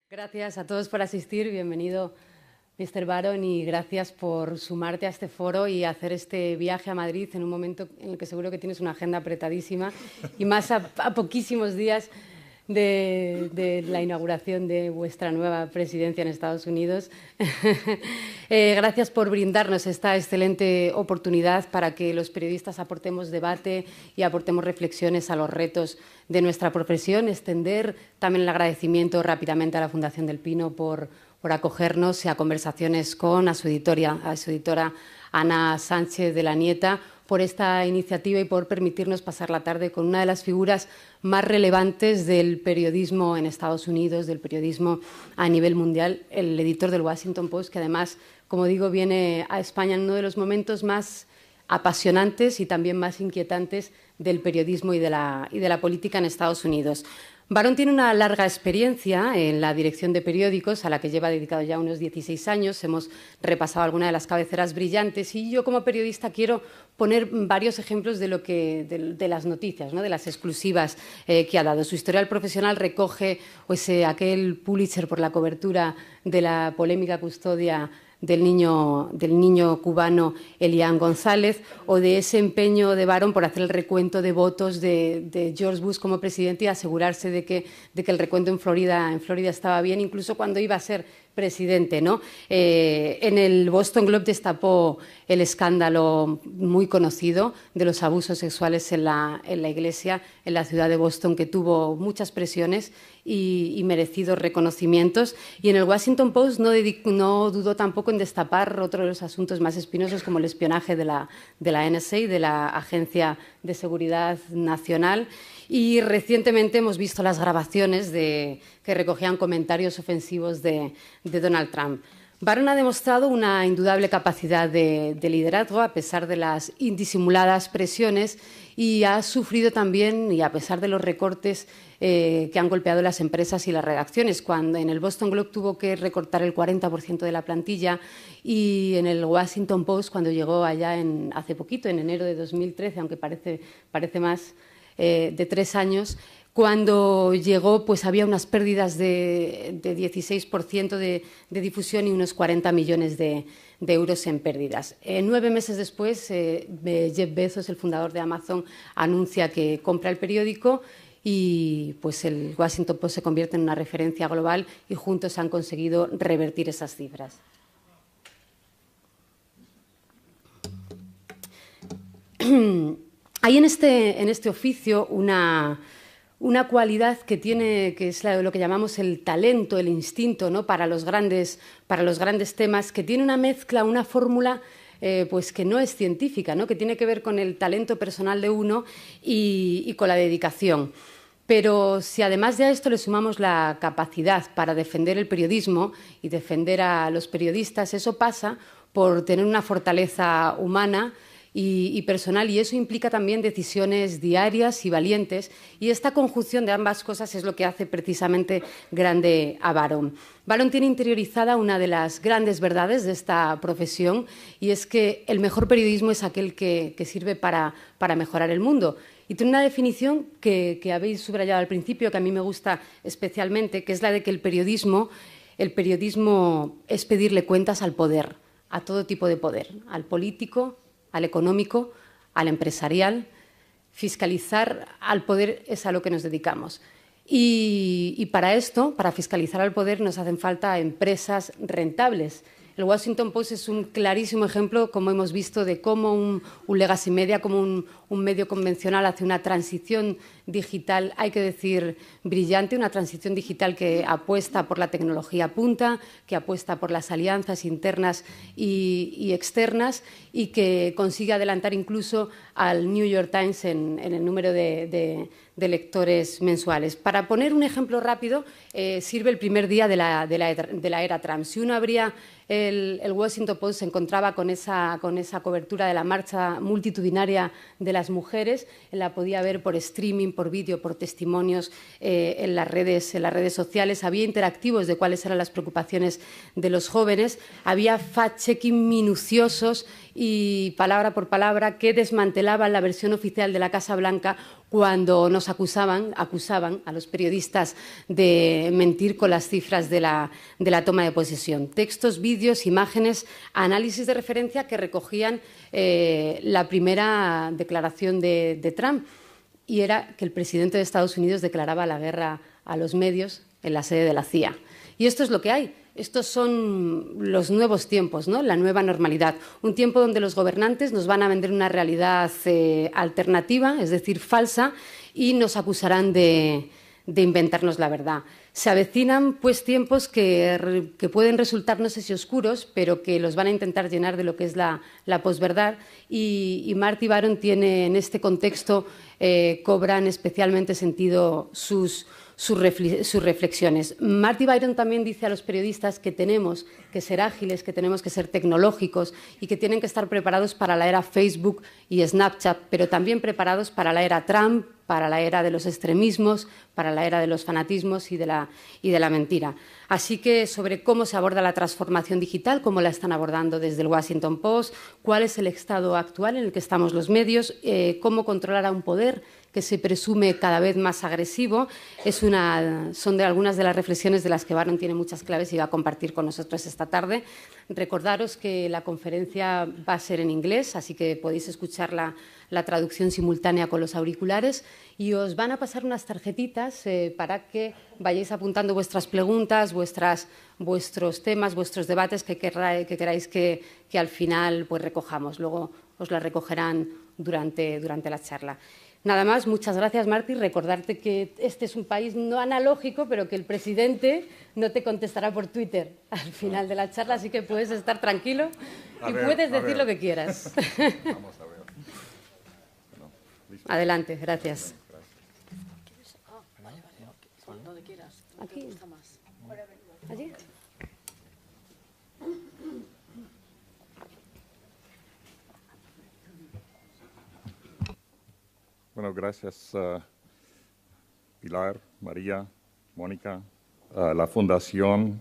Gracias a todos por asistir. Bienvenido, Mr. Baron, y gracias por sumarte a este foro y hacer este viaje a Madrid en un momento en el que seguro que tienes una agenda apretadísima y más a poquísimos días de la inauguración de vuestra nueva presidencia en Estados Unidos. Gracias por brindarnos esta excelente oportunidad para que los periodistas aportemos debate y aportemos reflexiones a los retos de nuestra profesión. Extender también el agradecimiento rápidamente a la Fundación del Pino por acogernos y a Conversaciones a su editora Ana Sánchez de la Nieta, por esta iniciativa y por permitirnos pasar la tarde con una de las figuras más relevantes del periodismo en Estados Unidos, del periodismo a nivel mundial, el editor del Washington Post, que además, como digo, viene a España en uno de los momentos más apasionantes y también más inquietantes del periodismo y de la política en Estados Unidos. Baron tiene una larga experiencia en la dirección de periódicos, a la que lleva dedicado ya unos 16 años. Hemos repasado algunas de las cabeceras brillantes y yo, como periodista, quiero poner varios ejemplos de las noticias, ¿no?, de las exclusivas que ha dado. Su historial profesional recoge aquel Pulitzer por la cobertura de la polémica custodia del niño cubano Elian González, o de ese empeño de Baron por hacer el recuento de votos de George Bush como presidente y asegurarse de que el recuento en Florida estaba bien, incluso cuando iba a ser presidente, ¿no? En el Boston Globe destapó el escándalo muy conocido de los abusos sexuales en la iglesia en la ciudad de Boston, que tuvo muchas presiones y merecidos reconocimientos. Y en el Washington Post no dudó tampoco en destapar otro de los asuntos más espinosos, como el espionaje de la NSA, de la Agencia de Seguridad Nacional. Y recientemente hemos visto las grabaciones que recogían comentarios ofensivos de Donald Trump. Baron ha demostrado una indudable capacidad de liderazgo a pesar de las indisimuladas presiones, y ha sufrido también, y a pesar de los recortes que han golpeado las empresas y las redacciones, cuando en el Boston Globe tuvo que recortar el 40% de la plantilla, y en el Washington Post, cuando llegó allá hace poquito, en enero de 2013, aunque parece más de 3 años, cuando llegó, pues había unas pérdidas de 16% de difusión y unos 40 millones de euros en pérdidas. 9 meses después, Jeff Bezos, el fundador de Amazon, anuncia que compra el periódico y pues el Washington Post se convierte en una referencia global, y juntos han conseguido revertir esas cifras. Hay en este oficio una cualidad que tiene, que es lo que llamamos el talento, el instinto, ¿no?, para los grandes temas, que tiene una mezcla, una fórmula pues que no es científica, ¿no?, que tiene que ver con el talento personal de uno y con la dedicación. Pero si además de a esto le sumamos la capacidad para defender el periodismo y defender a los periodistas, eso pasa por tener una fortaleza humana y personal, y eso implica también decisiones diarias y valientes, y esta conjunción de ambas cosas es lo que hace precisamente grande a Baron. Baron tiene interiorizada una de las grandes verdades de esta profesión, y es que el mejor periodismo es aquel que sirve para mejorar el mundo. Y tiene una definición que habéis subrayado al principio, que a mí me gusta especialmente, que es la de que el periodismo es pedirle cuentas al poder, a todo tipo de poder, al político, al económico, al empresarial. Fiscalizar al poder es a lo que nos dedicamos. Y para esto, para fiscalizar al poder, nos hacen falta empresas rentables. El Washington Post es un clarísimo ejemplo, como hemos visto, de cómo un legacy media, como un medio convencional, hace una transición digital, hay que decir, brillante, una transición digital que apuesta por la tecnología punta, que apuesta por las alianzas internas y externas, y que consigue adelantar incluso al New York Times en el número de lectores mensuales. Para poner un ejemplo rápido, sirve el primer día de la era Trump. Si uno abría el Washington Post, se encontraba con esa cobertura de la marcha multitudinaria de las mujeres. La podía ver por streaming, por vídeo, por testimonios en las redes sociales. Había interactivos de cuáles eran las preocupaciones de los jóvenes. Había fact-checking minuciosos y palabra por palabra que desmantelaban la versión oficial de la Casa Blanca cuando nos acusaban a los periodistas de mentir con las cifras de la toma de posesión. Textos, vídeos, imágenes, análisis de referencia que recogían la primera declaración de Trump, y era que el presidente de Estados Unidos declaraba la guerra a los medios en la sede de la CIA. Y esto es lo que hay. Estos son los nuevos tiempos, ¿no? La nueva normalidad. Un tiempo donde los gobernantes nos van a vender una realidad alternativa, es decir, falsa, y nos acusarán de inventarnos la verdad. Se avecinan pues tiempos que pueden resultar, no sé si oscuros, pero que los van a intentar llenar de lo que es la posverdad, y Marty Baron tiene en este contexto, cobran especialmente sentido sus reflexiones. Marty Byron también dice a los periodistas que tenemos que ser ágiles, que tenemos que ser tecnológicos y que tienen que estar preparados para la era Facebook y Snapchat, pero también preparados para la era Trump, para la era de los extremismos, para la era de los fanatismos y de la mentira. Así que sobre cómo se aborda la transformación digital, cómo la están abordando desde el Washington Post, cuál es el estado actual en el que estamos los medios, cómo controlar a un poder que se presume cada vez más agresivo, son algunas de las reflexiones de las que Baron tiene muchas claves y va a compartir con nosotros esta tarde. Recordaros que la conferencia va a ser en inglés, así que podéis escuchar la traducción simultánea con los auriculares, y os van a pasar unas tarjetitas para que vayáis apuntando vuestras preguntas, vuestros temas, vuestros debates que queráis que al final pues recojamos. Luego os las recogerán durante la charla. Nada más, muchas gracias, Martí. Recordarte que este es un país no analógico, pero que el presidente no te contestará por Twitter al final de la charla, así que puedes estar tranquilo y puedes decir lo que quieras. Vamos a ver. Bueno, adelante, gracias. Donde quieras. Aquí. ¿Allí? Bueno, gracias Pilar, María, Mónica, la Fundación,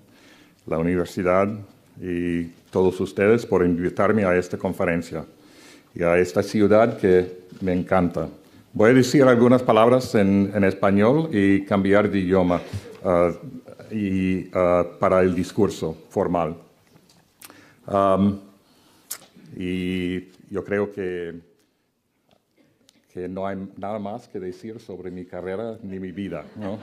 la Universidad y todos ustedes por invitarme a esta conferencia y a esta ciudad que me encanta. Voy a decir algunas palabras en español y cambiar de idioma para el discurso formal. Y yo creo que no hay nada más que decir sobre mi carrera ni mi vida, ¿no?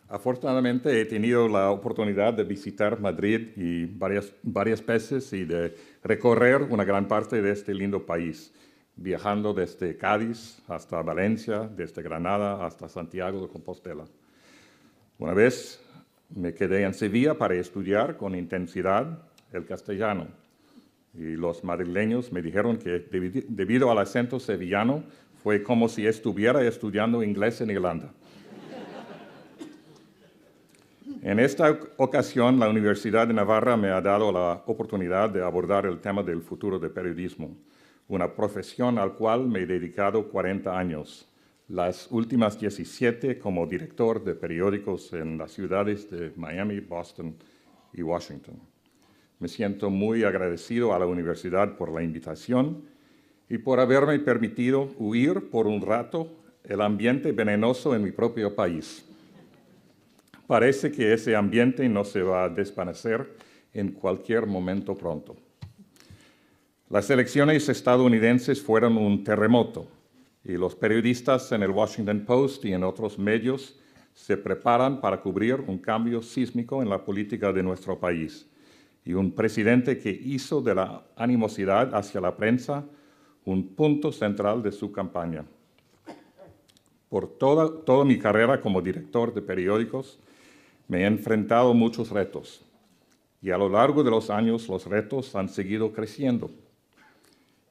Afortunadamente he tenido la oportunidad de visitar Madrid y varias veces y de recorrer una gran parte de este lindo país, viajando desde Cádiz hasta Valencia, desde Granada hasta Santiago de Compostela. Una vez me quedé en Sevilla para estudiar con intensidad el castellano. Y los madrileños me dijeron que debido al acento sevillano fue como si estuviera estudiando inglés en Irlanda. En esta ocasión, la Universidad de Navarra me ha dado la oportunidad de abordar el tema del futuro del periodismo, una profesión al cual me he dedicado 40 años, las últimas 17 como director de periódicos en las ciudades de Miami, Boston y Washington. Me siento muy agradecido a la universidad por la invitación y por haberme permitido huir por un rato el ambiente venenoso en mi propio país. Parece que ese ambiente no se va a desvanecer en cualquier momento pronto. Las elecciones estadounidenses fueron un terremoto y los periodistas en el Washington Post y en otros medios se preparan para cubrir un cambio sísmico en la política de nuestro país y un presidente que hizo de la animosidad hacia la prensa un punto central de su campaña. Por toda mi carrera como director de periódicos, me he enfrentado a muchos retos y a lo largo de los años los retos han seguido creciendo.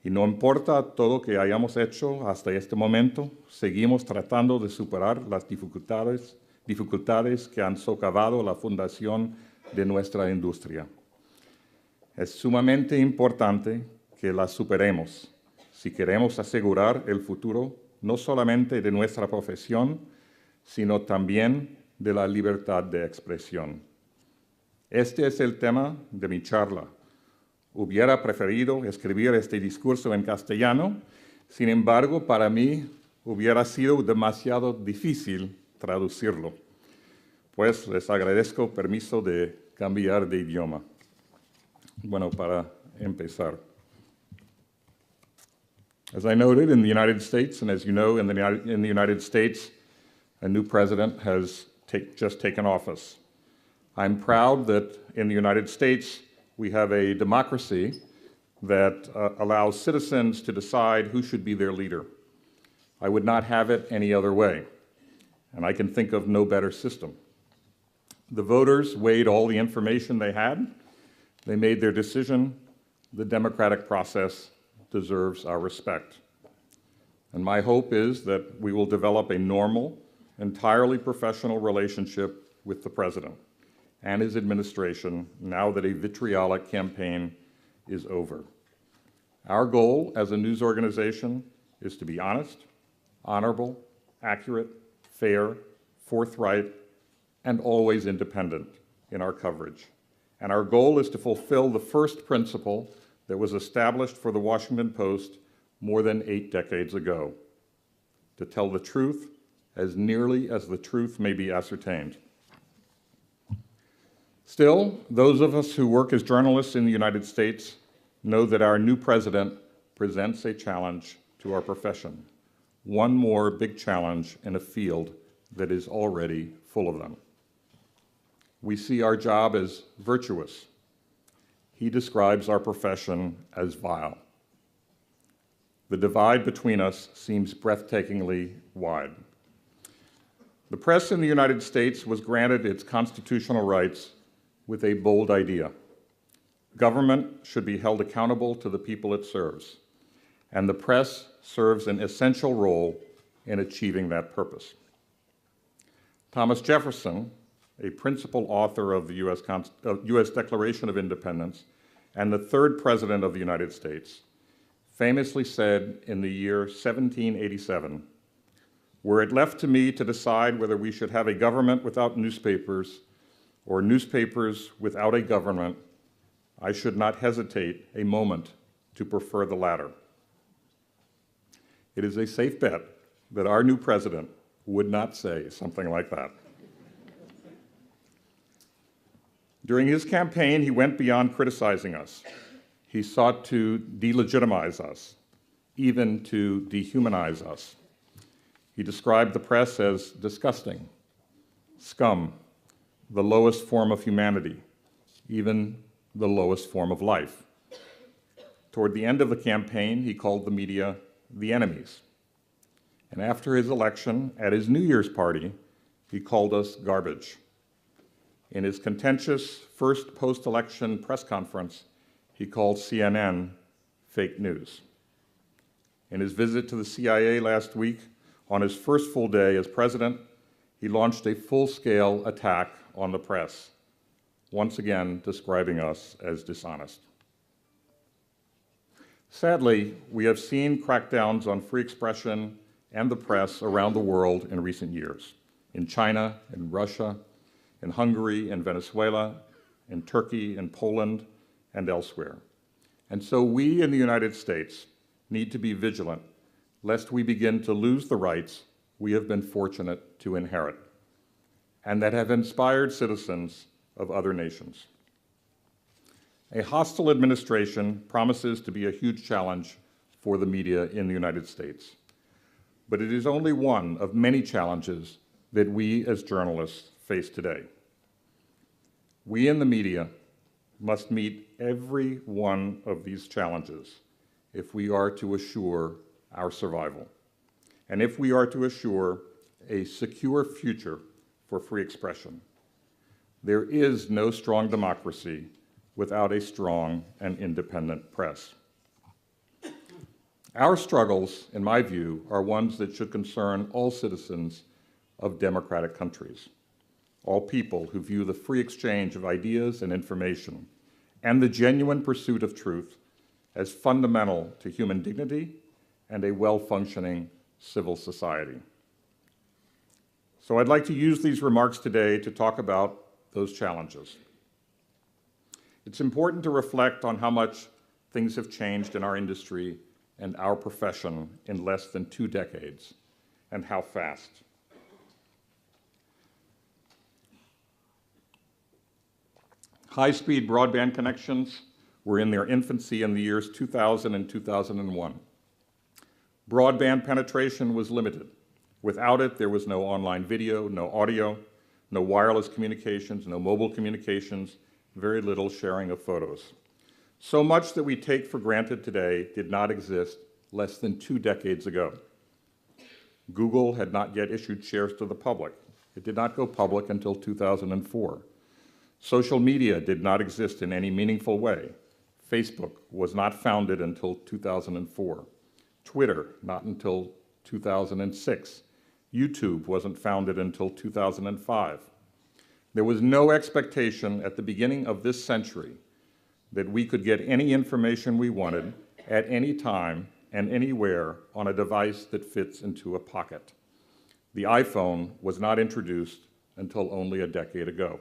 Y no importa todo lo que hayamos hecho hasta este momento, seguimos tratando de superar las dificultades que han socavado la fundación de nuestra industria. Es sumamente importante que las superemos si queremos asegurar el futuro no solamente de nuestra profesión, sino también de la libertad de expresión. Este es el tema de mi charla. Hubiera preferido escribir este discurso en castellano, sin embargo, para mí hubiera sido demasiado difícil traducirlo. Pues les agradezco permiso de cambiar de idioma. Bueno, para empezar. As I noted, in the United States, and as you know, in the United States, a new president has just taken office. I'm proud that in the United States, we have a democracy that allows citizens to decide who should be their leader. I would not have it any other way, and I can think of no better system. The voters weighed all the information they had. They made their decision. The democratic process deserves our respect. And my hope is that we will develop a normal, entirely professional relationship with the president and his administration now that a vitriolic campaign is over. Our goal as a news organization is to be honest, honorable, accurate, fair, forthright, and always independent in our coverage. And our goal is to fulfill the first principle that was established for the Washington Post more than 8 decades ago, to tell the truth as nearly as the truth may be ascertained. Still, those of us who work as journalists in the United States know that our new president presents a challenge to our profession, one more big challenge in a field that is already full of them. We see our job as virtuous. He describes our profession as vile. The divide between us seems breathtakingly wide. The press in the United States was granted its constitutional rights with a bold idea. Government should be held accountable to the people it serves, and the press serves an essential role in achieving that purpose. Thomas Jefferson, a principal author of the U.S. Declaration of Independence and the third president of the United States, famously said in the year 1787, "Were it left to me to decide whether we should have a government without newspapers or newspapers without a government, I should not hesitate a moment to prefer the latter." It is a safe bet that our new president would not say something like that. During his campaign, he went beyond criticizing us. He sought to delegitimize us, even to dehumanize us. He described the press as disgusting, scum, the lowest form of humanity, even the lowest form of life. Toward the end of the campaign, he called the media the enemies. And after his election, at his New Year's party, he called us garbage. In his contentious first post-election press conference, he called CNN fake news. In his visit to the CIA last week, on his first full day as president, he launched a full-scale attack on the press, once again describing us as dishonest. Sadly, we have seen crackdowns on free expression and the press around the world in recent years, in China, in Russia, in Hungary, in Venezuela, in Turkey, in Poland, and elsewhere. And so we in the United States need to be vigilant, lest we begin to lose the rights we have been fortunate to inherit, and that have inspired citizens of other nations. A hostile administration promises to be a huge challenge for the media in the United States, but it is only one of many challenges that we as journalists face today. We in the media must meet every one of these challenges if we are to assure our survival, and if we are to assure a secure future for free expression. There is no strong democracy without a strong and independent press. Our struggles, in my view, are ones that should concern all citizens of democratic countries, all people who view the free exchange of ideas and information and the genuine pursuit of truth as fundamental to human dignity and a well-functioning civil society. So I'd like to use these remarks today to talk about those challenges. It's important to reflect on how much things have changed in our industry and our profession in less than 2 decades, and how fast. High-speed broadband connections were in their infancy in the years 2000 and 2001. Broadband penetration was limited. Without it, there was no online video, no audio, no wireless communications, no mobile communications, very little sharing of photos. So much that we take for granted today did not exist less than 2 decades ago. Google had not yet issued shares to the public. It did not go public until 2004. Social media did not exist in any meaningful way. Facebook was not founded until 2004. Twitter, not until 2006. YouTube wasn't founded until 2005. There was no expectation at the beginning of this century that we could get any information we wanted at any time and anywhere on a device that fits into a pocket. The iPhone was not introduced until only a decade ago.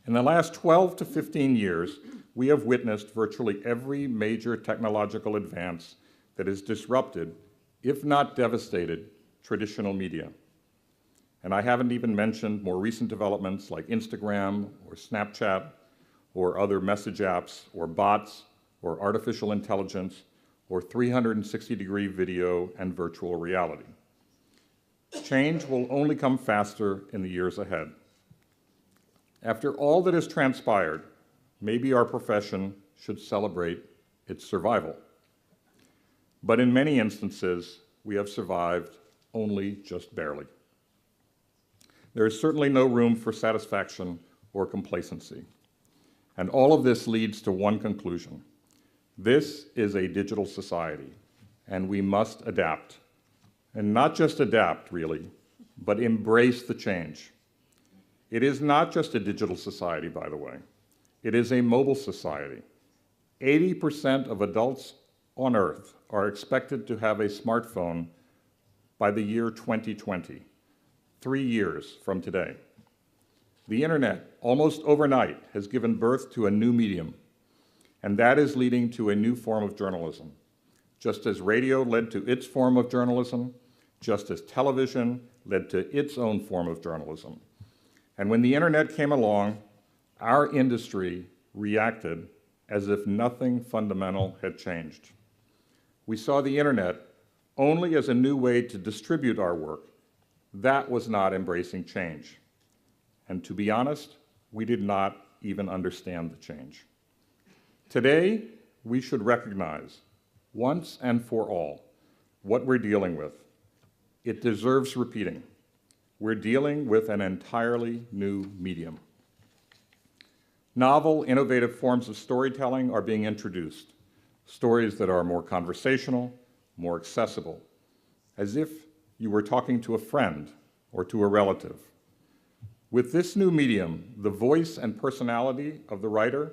In the last 12 to 15 years, we have witnessed virtually every major technological advance that has disrupted, if not devastated, traditional media. And I haven't even mentioned more recent developments like Instagram or Snapchat or other message apps or bots or artificial intelligence or 360-degree video and virtual reality. Change will only come faster in the years ahead. After all that has transpired, maybe our profession should celebrate its survival. But in many instances, we have survived only just barely. There is certainly no room for satisfaction or complacency. And all of this leads to one conclusion. This is a digital society, and we must adapt. And not just adapt, really, but embrace the change. It is not just a digital society, by the way. It is a mobile society. 80% of adults on Earth are expected to have a smartphone by the year 2020, 3 years from today. The internet, almost overnight, has given birth to a new medium, and that is leading to a new form of journalism. Just as radio led to its form of journalism, just as television led to its own form of journalism. And when the internet came along, our industry reacted as if nothing fundamental had changed. We saw the internet only as a new way to distribute our work. That was not embracing change. And to be honest, we did not even understand the change. Today, we should recognize, once and for all, what we're dealing with. It deserves repeating. We're dealing with an entirely new medium. Novel, innovative forms of storytelling are being introduced, stories that are more conversational, more accessible, as if you were talking to a friend or to a relative. With this new medium, the voice and personality of the writer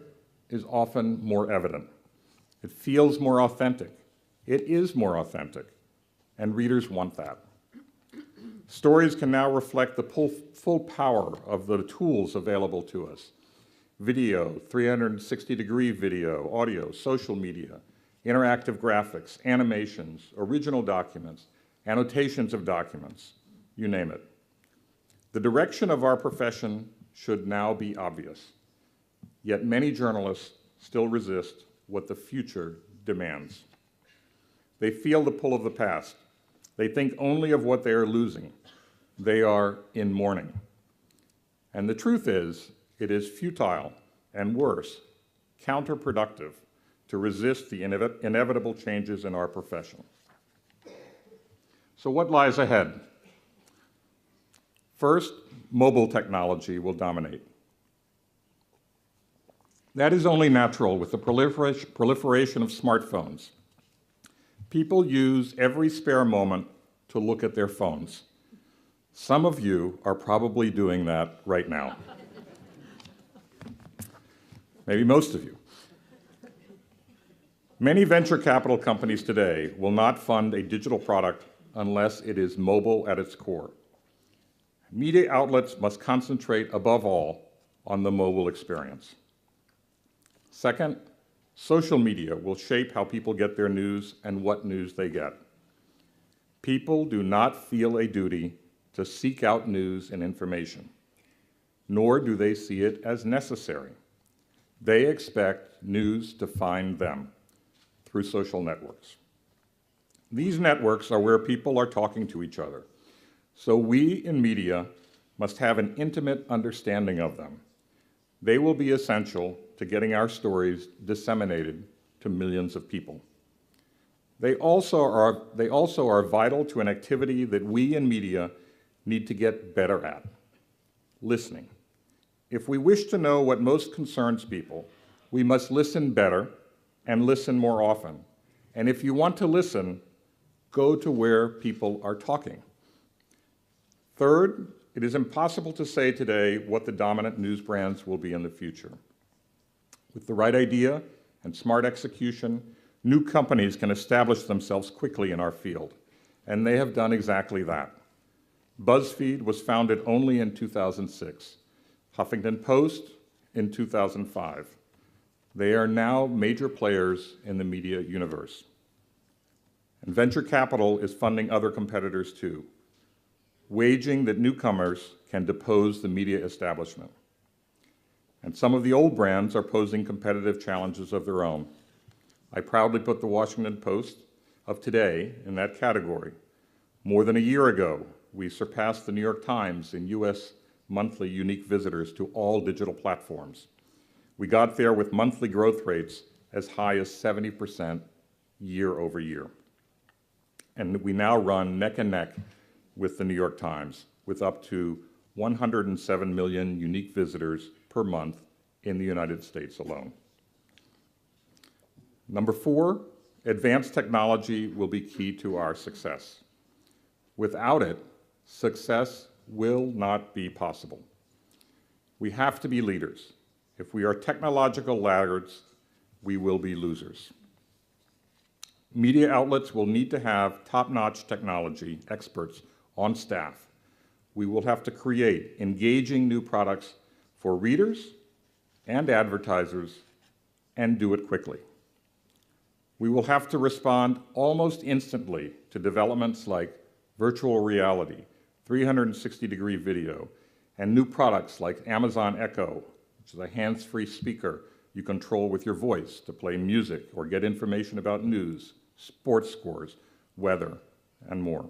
is often more evident. It feels more authentic. It is more authentic, and readers want that. Stories can now reflect the full power of the tools available to us. Video, 360-degree video, audio, social media, interactive graphics, animations, original documents, annotations of documents, you name it. The direction of our profession should now be obvious, yet many journalists still resist what the future demands. They feel the pull of the past. They think only of what they are losing. They are in mourning. And the truth is, it is futile and worse, counterproductive to resist the inevitable changes in our profession. So what lies ahead? First, mobile technology will dominate. That is only natural with the proliferation of smartphones. People use every spare moment to look at their phones. Some of you are probably doing that right now. Maybe most of you. Many venture capital companies today will not fund a digital product unless it is mobile at its core. Media outlets must concentrate above all on the mobile experience. Second, social media will shape how people get their news and what news they get. People do not feel a duty to seek out news and information, nor do they see it as necessary. They expect news to find them through social networks. These networks are where people are talking to each other, so we in media must have an intimate understanding of them. They will be essential to getting our stories disseminated to millions of people. They also are vital to an activity that we in media need to get better at: listening. If we wish to know what most concerns people, we must listen better and listen more often. And if you want to listen, go to where people are talking. Third, it is impossible to say today what the dominant news brands will be in the future. With the right idea and smart execution, new companies can establish themselves quickly in our field, and they have done exactly that. BuzzFeed was founded only in 2006, Huffington Post in 2005. They are now major players in the media universe. And venture capital is funding other competitors too, waging that newcomers can depose the media establishment. And some of the old brands are posing competitive challenges of their own. I proudly put the Washington Post of today in that category. More than a year ago, we surpassed the New York Times in US monthly unique visitors to all digital platforms. We got there with monthly growth rates as high as 70% year over year. And we now run neck and neck with the New York Times, with up to 107 million unique visitors per month in the United States alone. Number 4, advanced technology will be key to our success. Without it, success will not be possible. We have to be leaders. If we are technological laggards, we will be losers. Media outlets will need to have top-notch technology experts on staff. We will have to create engaging new products for readers and advertisers and do it quickly. We will have to respond almost instantly to developments like virtual reality, 360-degree video, and new products like Amazon Echo, which is a hands-free speaker you control with your voice to play music or get information about news, sports scores, weather, and more.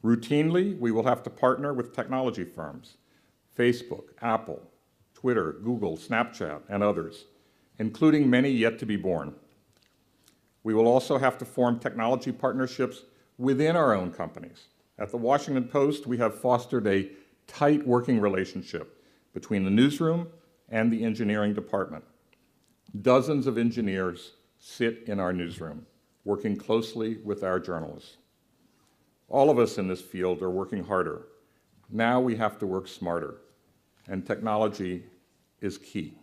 Routinely, we will have to partner with technology firms, Facebook, Apple, Twitter, Google, Snapchat, and others, including many yet to be born. We will also have to form technology partnerships within our own companies. At the Washington Post, we have fostered a tight working relationship between the newsroom and the engineering department. Dozens of engineers sit in our newsroom, working closely with our journalists. All of us in this field are working harder. Now we have to work smarter, and technology is key.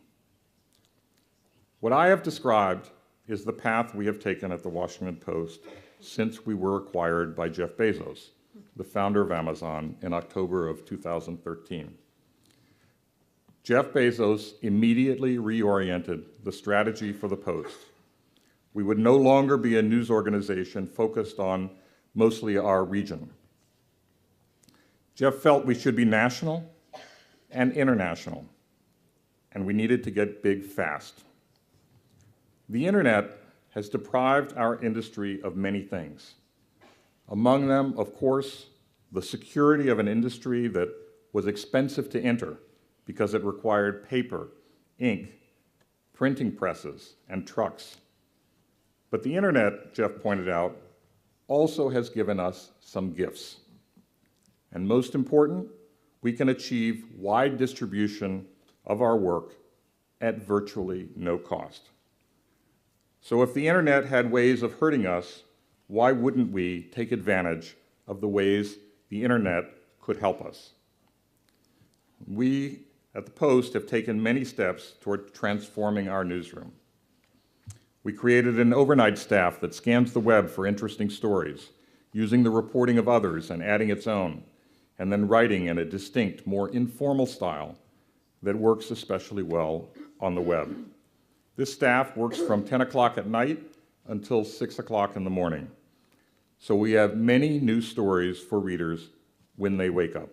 What I have described is the path we have taken at the Washington Post since we were acquired by Jeff Bezos, the founder of Amazon, in October of 2013. Jeff Bezos immediately reoriented the strategy for the Post. We would no longer be a news organization focused on mostly our region. Jeff felt we should be national and international, and we needed to get big fast. The internet has deprived our industry of many things. Among them, of course, the security of an industry that was expensive to enter because it required paper, ink, printing presses, and trucks. But the internet, Jeff pointed out, also has given us some gifts. And most important, we can achieve wide distribution of our work at virtually no cost. So if the internet had ways of hurting us, why wouldn't we take advantage of the ways the internet could help us? We at the Post have taken many steps toward transforming our newsroom. We created an overnight staff that scans the web for interesting stories, using the reporting of others and adding its own, and then writing in a distinct, more informal style that works especially well on the web. This staff works from 10 o'clock at night until 6 o'clock in the morning. So we have many news stories for readers when they wake up.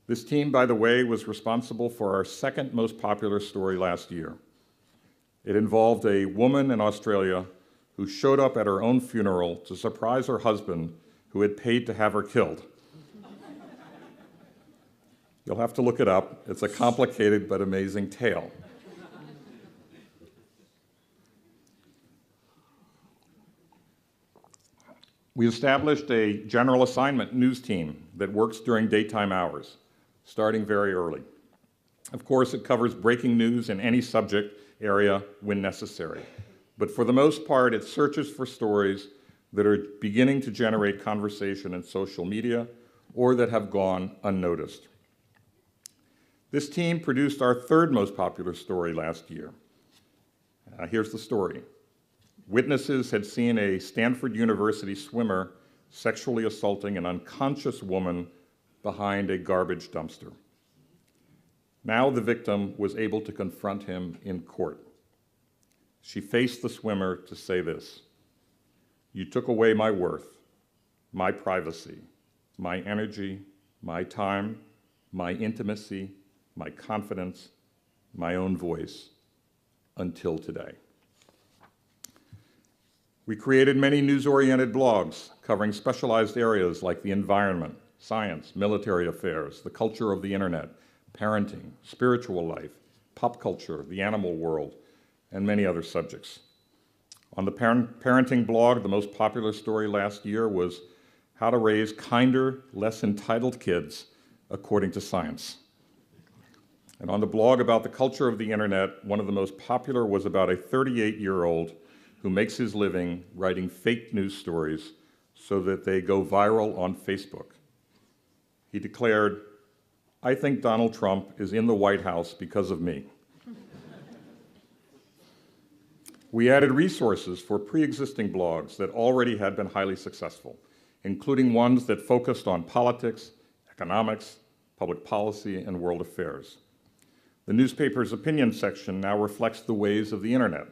This team, by the way, was responsible for our second most popular story last year. It involved a woman in Australia who showed up at her own funeral to surprise her husband, who had paid to have her killed. You'll have to look it up. It's a complicated but amazing tale. We established a general assignment news team that works during daytime hours, starting very early. Of course, it covers breaking news in any subject area when necessary. But for the most part, it searches for stories that are beginning to generate conversation in social media or that have gone unnoticed. This team produced our third most popular story last year. Here's the story. Witnesses had seen a Stanford University swimmer sexually assaulting an unconscious woman behind a garbage dumpster. Now the victim was able to confront him in court. She faced the swimmer to say this: "You took away my worth, my privacy, my energy, my time, my intimacy, my confidence, my own voice, until today." We created many news-oriented blogs covering specialized areas like the environment, science, military affairs, the culture of the internet, parenting, spiritual life, pop culture, the animal world, and many other subjects. On the parenting blog, the most popular story last year was how to raise kinder, less entitled kids according to science. And on the blog about the culture of the internet, one of the most popular was about a 38-year-old who makes his living writing fake news stories so that they go viral on Facebook. He declared, "I think Donald Trump is in the White House because of me." We added resources for pre-existing blogs that already had been highly successful, including ones that focused on politics, economics, public policy, and world affairs. The newspaper's opinion section now reflects the ways of the internet.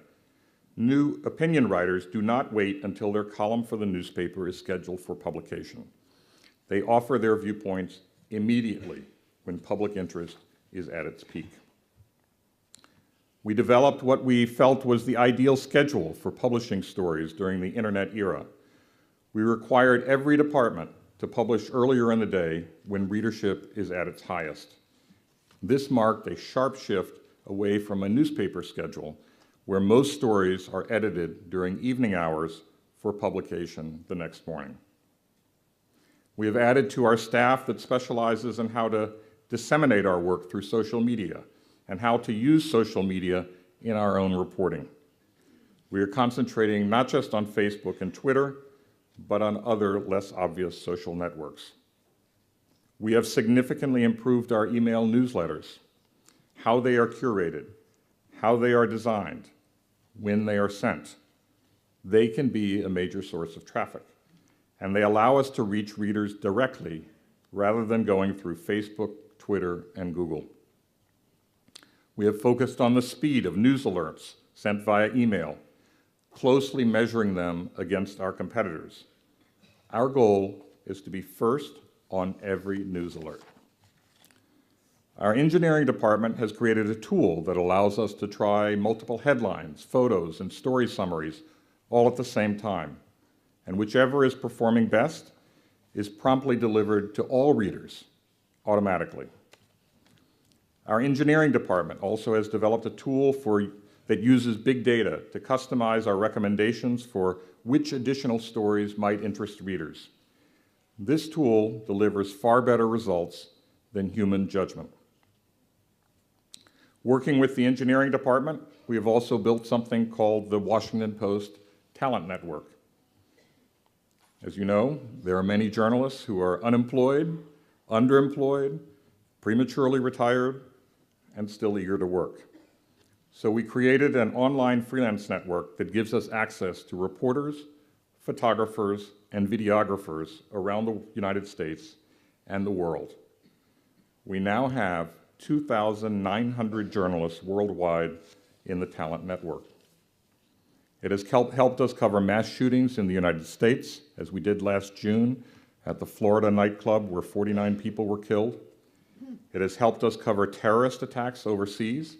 New opinion writers do not wait until their column for the newspaper is scheduled for publication. They offer their viewpoints immediately when public interest is at its peak. We developed what we felt was the ideal schedule for publishing stories during the internet era. We required every department to publish earlier in the day when readership is at its highest. This marked a sharp shift away from a newspaper schedule where most stories are edited during evening hours for publication the next morning. We have added to our staff that specializes in how to disseminate our work through social media and how to use social media in our own reporting. We are concentrating not just on Facebook and Twitter, but on other less obvious social networks. We have significantly improved our email newsletters, how they are curated, how they are designed, when they are sent. They can be a major source of traffic, and they allow us to reach readers directly rather than going through Facebook, Twitter, and Google. We have focused on the speed of news alerts sent via email, closely measuring them against our competitors. Our goal is to be first on every news alert. Our engineering department has created a tool that allows us to try multiple headlines, photos, and story summaries all at the same time, and whichever is performing best is promptly delivered to all readers automatically. Our engineering department also has developed a tool that uses big data to customize our recommendations for which additional stories might interest readers. This tool delivers far better results than human judgment. Working with the engineering department, we have also built something called the Washington Post Talent Network. As you know, there are many journalists who are unemployed, underemployed, prematurely retired, and still eager to work. So we created an online freelance network that gives us access to reporters, photographers, and videographers around the United States and the world. We now have 2,900 journalists worldwide in the talent network. It has helped us cover mass shootings in the United States, as we did last June at the Florida nightclub where 49 people were killed. It has helped us cover terrorist attacks overseas,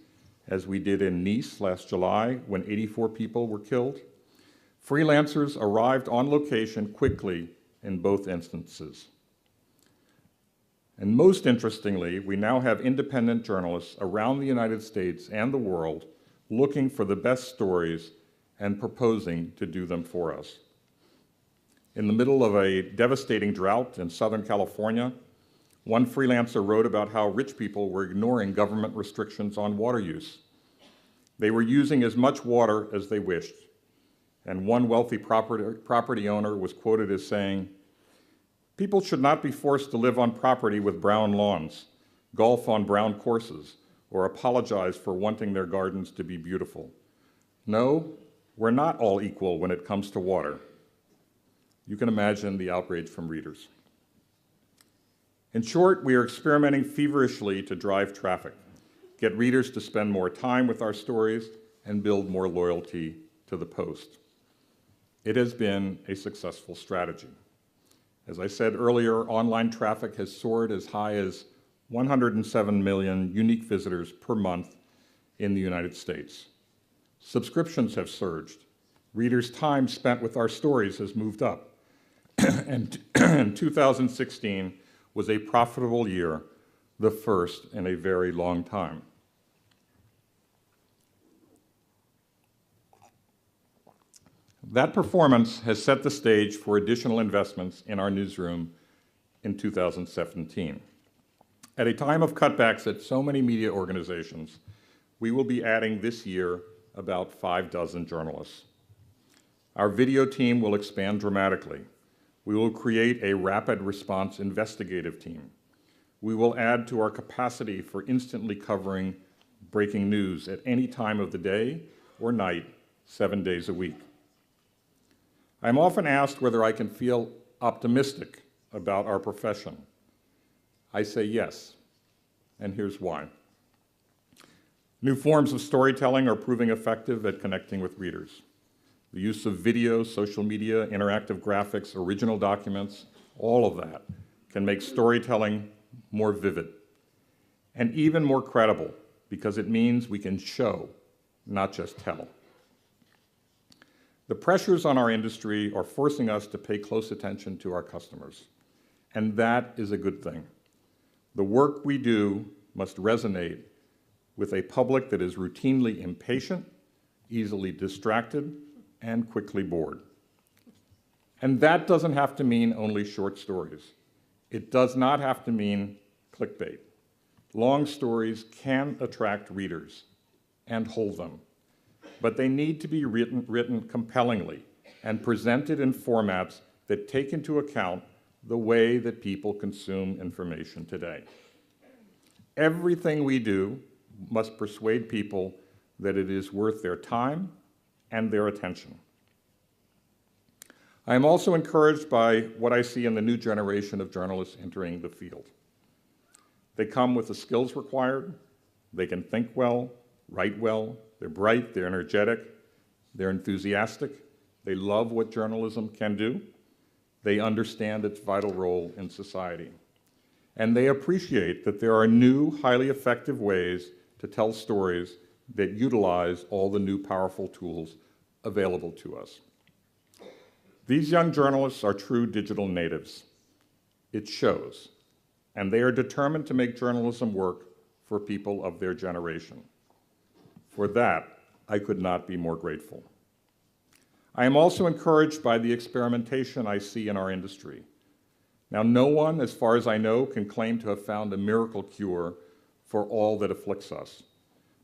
as we did in Nice last July when 84 people were killed. Freelancers arrived on location quickly in both instances. And most interestingly, we now have independent journalists around the United States and the world looking for the best stories and proposing to do them for us. In the middle of a devastating drought in Southern California, one freelancer wrote about how rich people were ignoring government restrictions on water use. They were using as much water as they wished. And one wealthy property owner was quoted as saying, "People should not be forced to live on property with brown lawns, golf on brown courses, or apologize for wanting their gardens to be beautiful. No, we're not all equal when it comes to water." You can imagine the outrage from readers. In short, we are experimenting feverishly to drive traffic, get readers to spend more time with our stories, and build more loyalty to the Post. It has been a successful strategy. As I said earlier, online traffic has soared as high as 107 million unique visitors per month in the United States. Subscriptions have surged. Readers' time spent with our stories has moved up. And 2016 was a profitable year, the first in a very long time. That performance has set the stage for additional investments in our newsroom in 2017. At a time of cutbacks at so many media organizations, we will be adding this year about 6 journalists. Our video team will expand dramatically. We will create a rapid response investigative team. We will add to our capacity for instantly covering breaking news at any time of the day or night, 7 days a week. I'm often asked whether I can feel optimistic about our profession. I say yes, and here's why. New forms of storytelling are proving effective at connecting with readers. The use of video, social media, interactive graphics, original documents, all of that can make storytelling more vivid and even more credible because it means we can show, not just tell. The pressures on our industry are forcing us to pay close attention to our customers, and that is a good thing. The work we do must resonate with a public that is routinely impatient, easily distracted, and quickly bored. And that doesn't have to mean only short stories. It does not have to mean clickbait. Long stories can attract readers and hold them, but they need to be written compellingly and presented in formats that take into account the way that people consume information today. Everything we do must persuade people that it is worth their time and their attention. I am also encouraged by what I see in the new generation of journalists entering the field. They come with the skills required, they can think well, write well, they're bright, they're energetic, they're enthusiastic, they love what journalism can do, they understand its vital role in society, and they appreciate that there are new, highly effective ways to tell stories that utilize all the new powerful tools available to us. These young journalists are true digital natives. It shows, and they are determined to make journalism work for people of their generation. For that, I could not be more grateful. I am also encouraged by the experimentation I see in our industry. Now, no one, as far as I know, can claim to have found a miracle cure for all that afflicts us.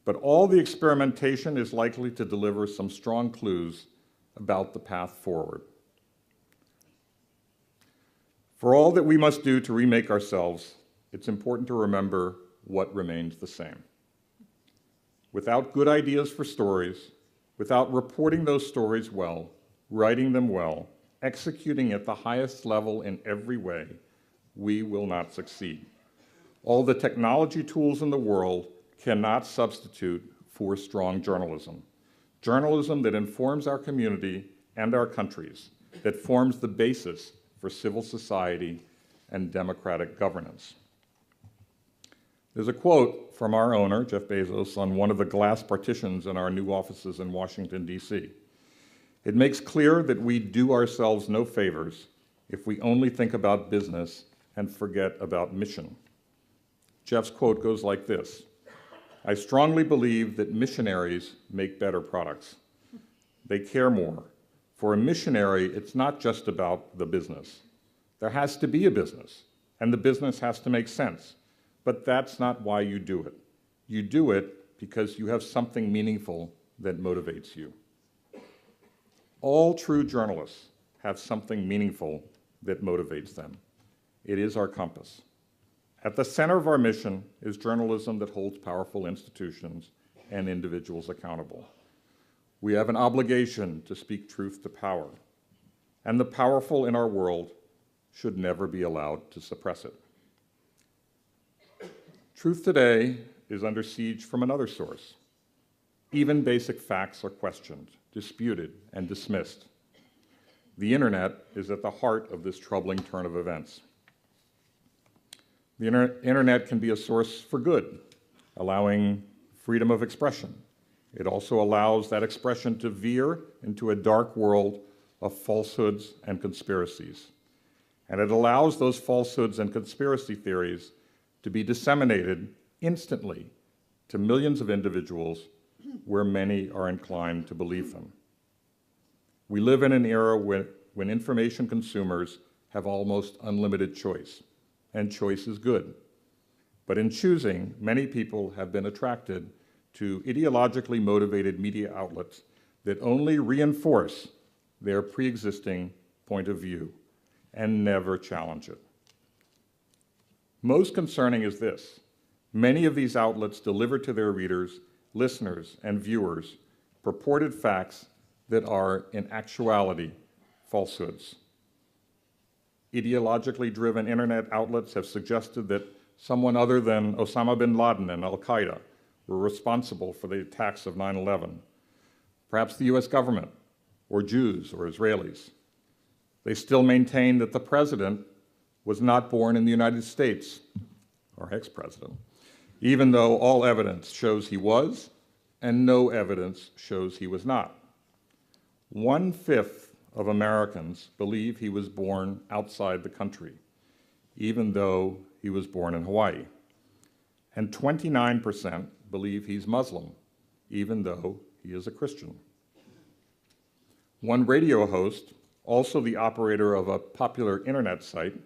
But all the experimentation is likely to deliver some strong clues about the path forward. For all that we must do to remake ourselves, it's important to remember what remains the same. Without good ideas for stories, without reporting those stories well, writing them well, executing at the highest level in every way, we will not succeed. All the technology tools in the world cannot substitute for strong journalism. Journalism that informs our community and our countries, that forms the basis for civil society and democratic governance. There's a quote from our owner, Jeff Bezos, on one of the glass partitions in our new offices in Washington, D.C. It makes clear that we do ourselves no favors if we only think about business and forget about mission. Jeff's quote goes like this: "I strongly believe that missionaries make better products. They care more. For a missionary, it's not just about the business. There has to be a business, and the business has to make sense. But that's not why you do it. You do it because you have something meaningful that motivates you." All true journalists have something meaningful that motivates them. It is our compass. At the center of our mission is journalism that holds powerful institutions and individuals accountable. We have an obligation to speak truth to power, and the powerful in our world should never be allowed to suppress it. Truth today is under siege from another source. Even basic facts are questioned, disputed, and dismissed. The internet is at the heart of this troubling turn of events. The internet can be a source for good, allowing freedom of expression. It also allows that expression to veer into a dark world of falsehoods and conspiracies. And it allows those falsehoods and conspiracy theories to be disseminated instantly to millions of individuals where many are inclined to believe them. We live in an era when information consumers have almost unlimited choice, and choice is good. But in choosing, many people have been attracted to ideologically motivated media outlets that only reinforce their pre-existing point of view and never challenge it. Most concerning is this: many of these outlets deliver to their readers, listeners, and viewers purported facts that are, in actuality, falsehoods. Ideologically driven internet outlets have suggested that someone other than Osama bin Laden and Al-Qaeda were responsible for the attacks of 9/11, perhaps the US government, or Jews or Israelis. They still maintain that the president was not born in the United States, or ex-president, even though all evidence shows he was, and no evidence shows he was not. 1/5 of Americans believe he was born outside the country, even though he was born in Hawaii. And 29% believe he's Muslim, even though he is a Christian. One radio host, also the operator of a popular internet site,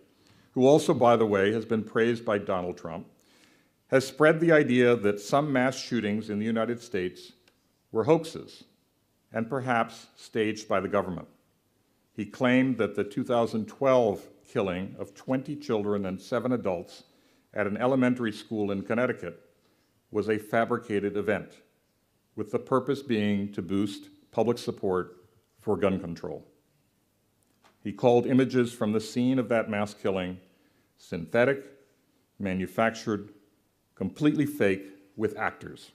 who also, by the way, has been praised by Donald Trump, has spread the idea that some mass shootings in the United States were hoaxes and perhaps staged by the government. He claimed that the 2012 killing of 20 children and 7 adults at an elementary school in Connecticut was a fabricated event, with the purpose being to boost public support for gun control. He called images from the scene of that mass killing synthetic, manufactured, completely fake, with actors.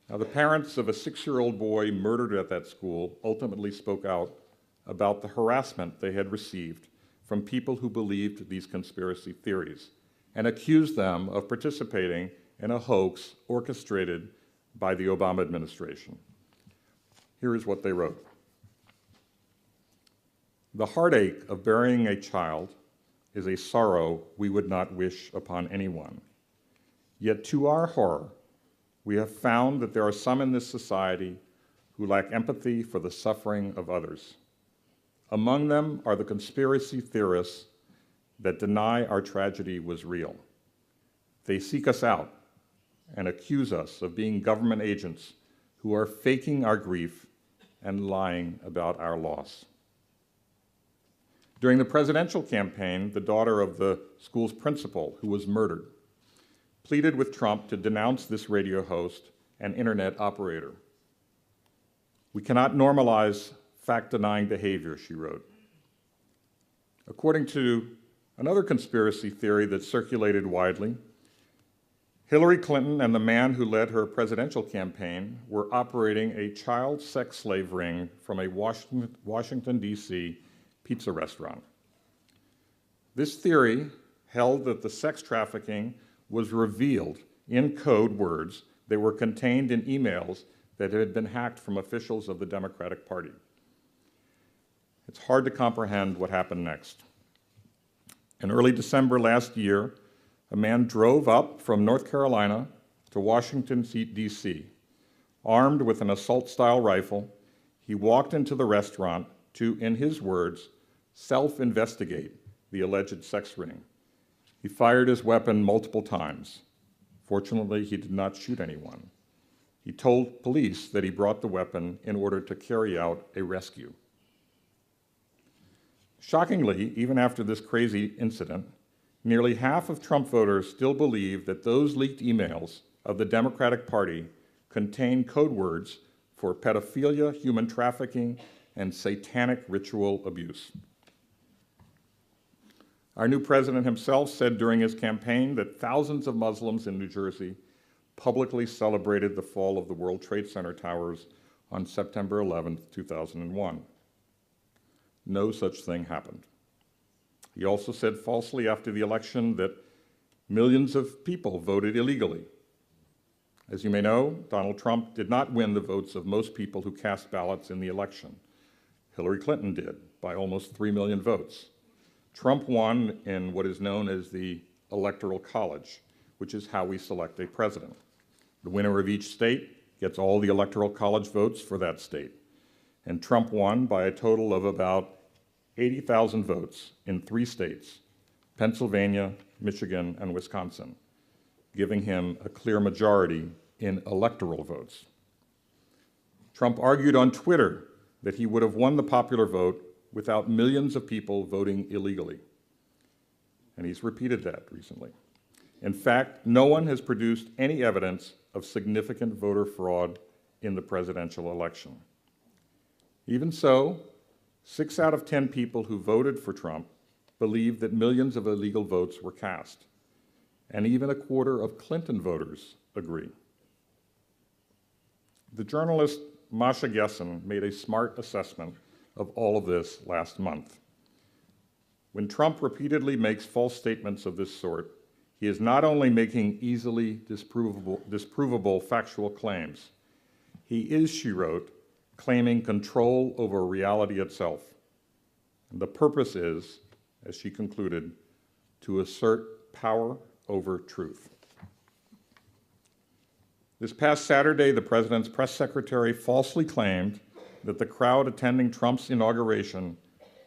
Now, the parents of a 6-year-old boy murdered at that school ultimately spoke out about the harassment they had received from people who believed these conspiracy theories and accused them of participating in a hoax orchestrated by the Obama administration. Here is what they wrote. "The heartache of burying a child is a sorrow we would not wish upon anyone. Yet to our horror, we have found that there are some in this society who lack empathy for the suffering of others. Among them are the conspiracy theorists that deny our tragedy was real. They seek us out and accuse us of being government agents who are faking our grief and lying about our loss." During the presidential campaign, the daughter of the school's principal, who was murdered, pleaded with Trump to denounce this radio host and internet operator. "We cannot normalize fact-denying behavior," she wrote. According to another conspiracy theory that circulated widely, Hillary Clinton and the man who led her presidential campaign were operating a child sex slave ring from a Washington, D.C. pizza restaurant. This theory held that the sex trafficking was revealed in code words that were contained in emails that had been hacked from officials of the Democratic Party. It's hard to comprehend what happened next. In early December last year, a man drove up from North Carolina to Washington, D.C. Armed with an assault-style rifle, he walked into the restaurant to, in his words, self-investigate the alleged sex ring. He fired his weapon multiple times. Fortunately, he did not shoot anyone. He told police that he brought the weapon in order to carry out a rescue. Shockingly, even after this crazy incident, nearly half of Trump voters still believe that those leaked emails of the Democratic Party contain code words for pedophilia, human trafficking, and satanic ritual abuse. Our new president himself said during his campaign that thousands of Muslims in New Jersey publicly celebrated the fall of the World Trade Center towers on September 11, 2001. No such thing happened. He also said falsely after the election that millions of people voted illegally. As you may know, Donald Trump did not win the votes of most people who cast ballots in the election. Hillary Clinton did, by almost 3 million votes. Trump won in what is known as the Electoral College, which is how we select a president. The winner of each state gets all the Electoral College votes for that state. And Trump won by a total of about 80,000 votes in 3 states, Pennsylvania, Michigan, and Wisconsin, giving him a clear majority in electoral votes. Trump argued on Twitter that he would have won the popular vote without millions of people voting illegally. And he's repeated that recently. In fact, no one has produced any evidence of significant voter fraud in the presidential election. Even so, 6 out of 10 people who voted for Trump believe that millions of illegal votes were cast. And even a quarter of Clinton voters agree. The journalist Masha Gessen made a smart assessment of all of this last month. When Trump repeatedly makes false statements of this sort, he is not only making easily disprovable factual claims, he is, she wrote, claiming control over reality itself. And the purpose is, as she concluded, to assert power over truth. This past Saturday, the president's press secretary falsely claimed that the crowd attending Trump's inauguration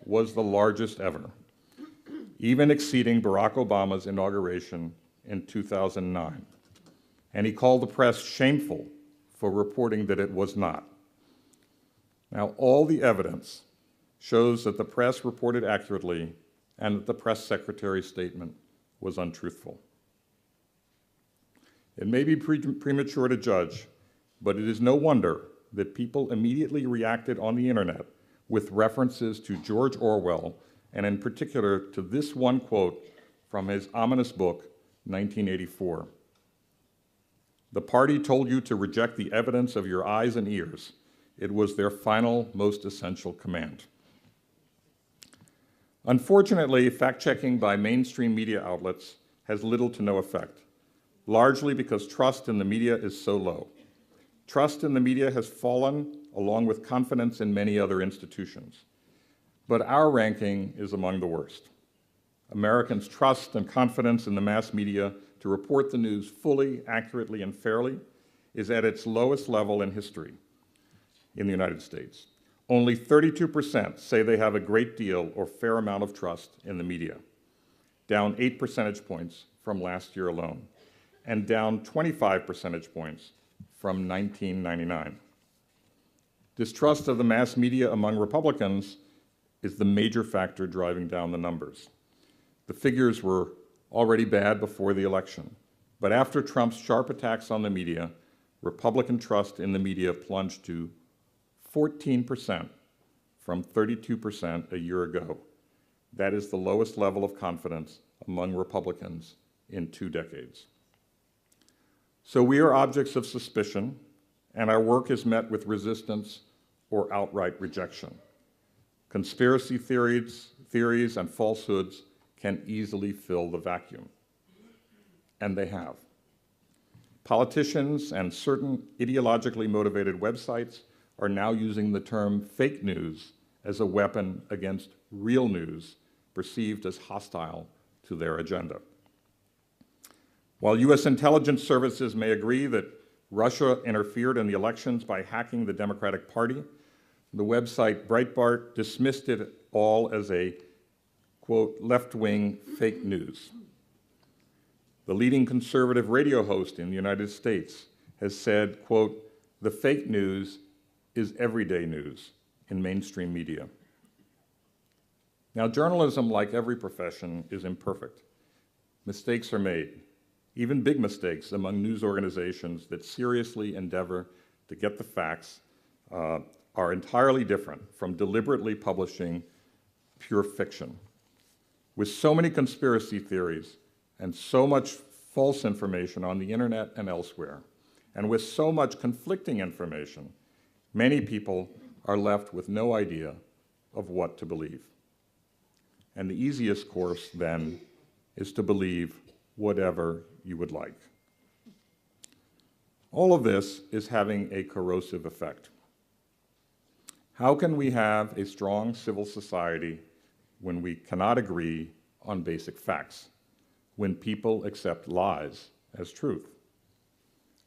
was the largest ever, even exceeding Barack Obama's inauguration in 2009. And he called the press shameful for reporting that it was not. Now, all the evidence shows that the press reported accurately and that the press secretary's statement was untruthful. It may be premature to judge, but it is no wonder that people immediately reacted on the internet with references to George Orwell, and in particular to this one quote from his ominous book, 1984. The party told you to reject the evidence of your eyes and ears. It was their final, most essential command. Unfortunately, fact-checking by mainstream media outlets has little to no effect, largely because trust in the media is so low. Trust in the media has fallen, along with confidence in many other institutions. But our ranking is among the worst. Americans' trust and confidence in the mass media to report the news fully, accurately, and fairly is at its lowest level in history in the United States. Only 32% say they have a great deal or fair amount of trust in the media, down 8 percentage points from last year alone, and down 25 percentage points from 1999. Distrust of the mass media among Republicans is the major factor driving down the numbers. The figures were already bad before the election, but after Trump's sharp attacks on the media, Republican trust in the media plunged to 14% from 32% a year ago. That is the lowest level of confidence among Republicans in 2 decades. So we are objects of suspicion, and our work is met with resistance or outright rejection. Conspiracy theories and falsehoods can easily fill the vacuum, and they have. Politicians and certain ideologically motivated websites are now using the term fake news as a weapon against real news perceived as hostile to their agenda. While U.S. intelligence services may agree that Russia interfered in the elections by hacking the Democratic Party, the website Breitbart dismissed it all as a, quote, left-wing fake news. The leading conservative radio host in the United States has said, quote, the fake news is everyday news in mainstream media. Now, journalism, like every profession, is imperfect. Mistakes are made, even big mistakes among news organizations that seriously endeavor to get the facts are entirely different from deliberately publishing pure fiction. With so many conspiracy theories and so much false information on the internet and elsewhere, and with so much conflicting information, many people are left with no idea of what to believe. And the easiest course, then, is to believe whatever you would like. All of this is having a corrosive effect. How can we have a strong civil society when we cannot agree on basic facts, when people accept lies as truth?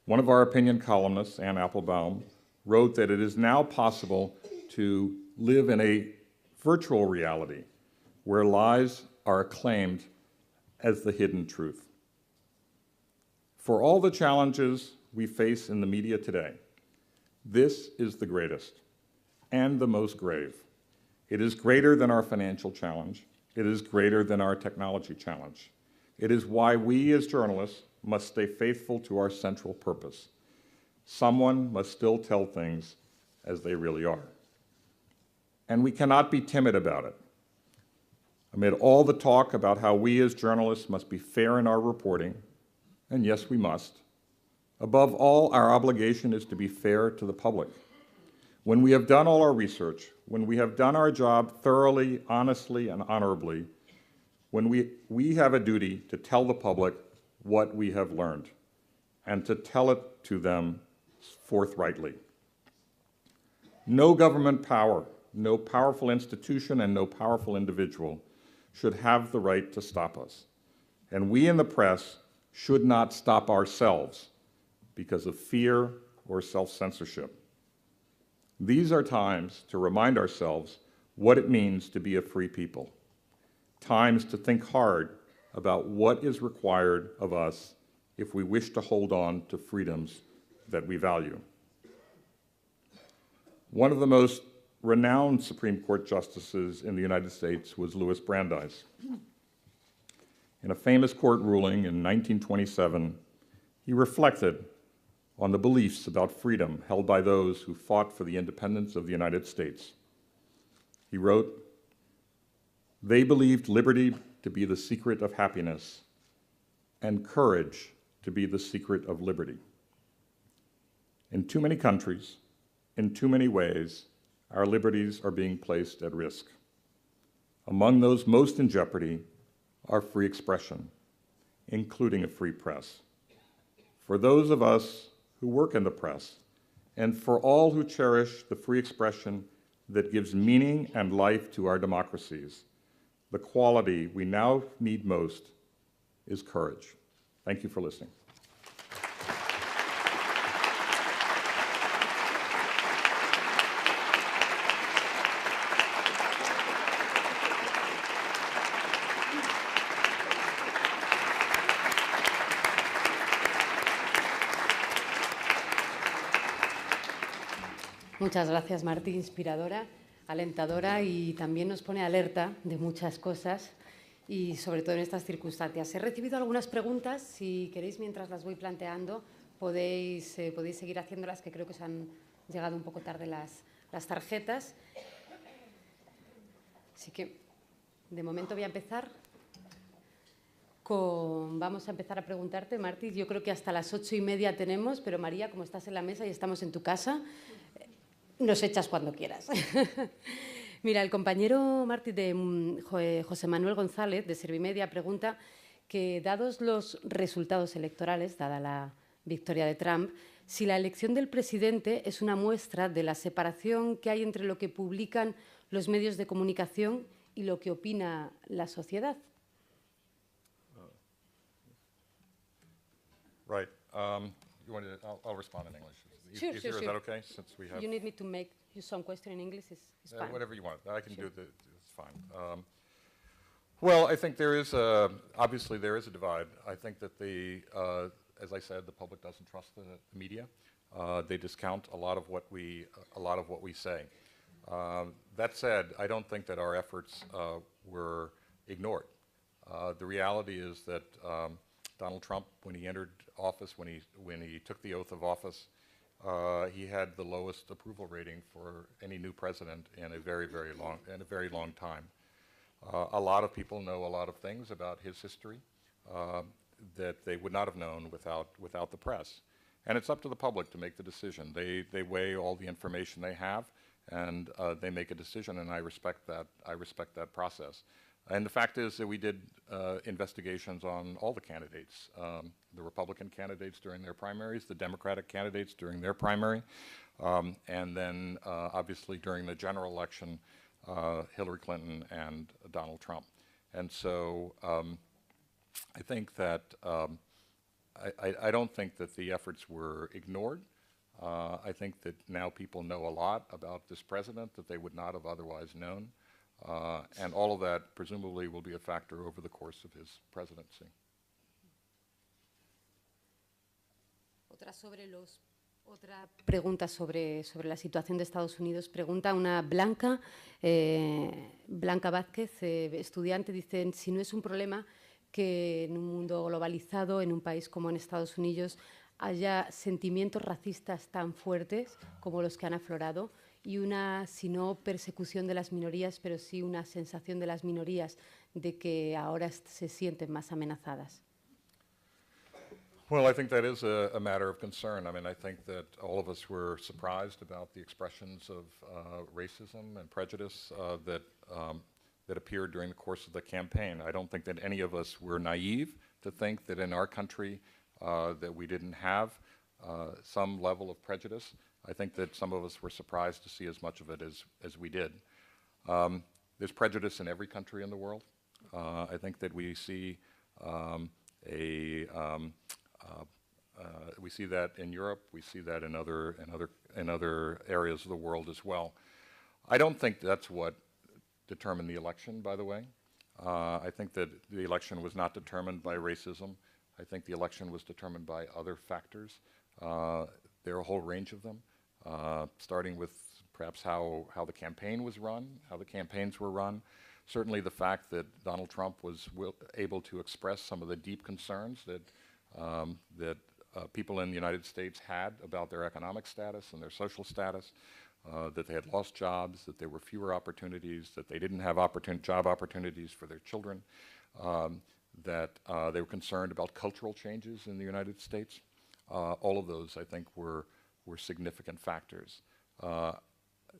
One of our opinion columnists, Ann Applebaum, wrote that it is now possible to live in a virtual reality where lies are acclaimed as the hidden truth. For all the challenges we face in the media today, this is the greatest and the most grave. It is greater than our financial challenge. It is greater than our technology challenge. It is why we as journalists must stay faithful to our central purpose. Someone must still tell things as they really are. And we cannot be timid about it. Amid all the talk about how we as journalists must be fair in our reporting, and yes, we must, above all, our obligation is to be fair to the public. When we have done all our research, when we have done our job thoroughly, honestly, and honorably, when we have a duty to tell the public what we have learned and to tell it to them forthrightly. No government power, no powerful institution, and no powerful individual should have the right to stop us. And we in the press should not stop ourselves because of fear or self-censorship. These are times to remind ourselves what it means to be a free people, times to think hard about what is required of us if we wish to hold on to freedoms that we value. One of the most renowned Supreme Court justices in the United States was Louis Brandeis. In a famous court ruling in 1927, he reflected on the beliefs about freedom held by those who fought for the independence of the United States. He wrote, "They believed liberty to be the secret of happiness and courage to be the secret of liberty. In too many countries, in too many ways, our liberties are being placed at risk. Among those most in jeopardy are free expression, including a free press. For those of us who work in the press, and for all who cherish the free expression that gives meaning and life to our democracies, the quality we now need most is courage." Thank you for listening. Muchas gracias, Martí, inspiradora, alentadora y también nos pone alerta de muchas cosas y sobre todo en estas circunstancias. He recibido algunas preguntas, si queréis, mientras las voy planteando, podéis seguir haciéndolas, que creo que os han llegado un poco tarde las tarjetas. Así que, de momento voy a empezar Vamos a empezar a preguntarte, Martí. Yo creo que hasta las 8:30 tenemos, pero María, como estás en la mesa y estamos en tu casa, nos echas cuando quieras. Mira, el compañero Martí de José Manuel González, de Servimedia, pregunta que, dados los resultados electorales, dada la victoria de Trump, si la elección del presidente es una muestra de la separación que hay entre lo que publican los medios de comunicación y lo que opina la sociedad. Right. I'll respond in English. Sure. Is that okay? Since we have. You need me to make you some question in English? It's fine. Whatever you want. I can do it. It's fine. Well, I think obviously there is a divide. I think that as I said, the public doesn't trust the media. They discount a lot of what we say. That said, I don't think that our efforts were ignored. The reality is that Donald Trump, when he entered office, when he took the oath of office, he had the lowest approval rating for any new president in a very long time. A lot of people know a lot of things about his history that they would not have known without the press. And it's up to the public to make the decision. They weigh all the information they have, and they make a decision, and I respect that process. And the fact is that we did investigations on all the candidates, the Republican candidates during their primaries, the Democratic candidates during their primary, and then obviously during the general election, Hillary Clinton and Donald Trump. And so I think that I don't think that the efforts were ignored. I think that now people know a lot about this president that they would not have otherwise known. And all of that presumably will be a factor over the course of his presidency. Otra pregunta sobre la situación de Estados Unidos. Pregunta una Blanca Vázquez, estudiante, dice, si no es un problema que en un mundo globalizado, en un país como en Estados Unidos, haya sentimientos racistas tan fuertes como los que han aflorado, y si no persecución de las minorías, pero sí una sensación de las minorías de que ahora se sienten más amenazadas. Well, I think that is a matter of concern. I mean, I think that all of us were surprised about the expressions of racism and prejudice that appeared during the course of the campaign. I don't think that any of us were naive to think that in our country that we didn't have some level of prejudice. I think that some of us were surprised to see as much of it as we did. There's prejudice in every country in the world. I think that we see we see that in Europe. We see that in other areas of the world as well. I don't think that's what determined the election, by the way. I think that the election was not determined by racism. I think the election was determined by other factors. There are a whole range of them, starting with perhaps how the campaign was run, how the campaigns were run. Certainly the fact that Donald Trump was able to express some of the deep concerns that people in the United States had about their economic status and their social status, that they had lost jobs, that there were fewer opportunities, that they didn't have job opportunities for their children, that they were concerned about cultural changes in the United States. All of those, I think, were significant factors.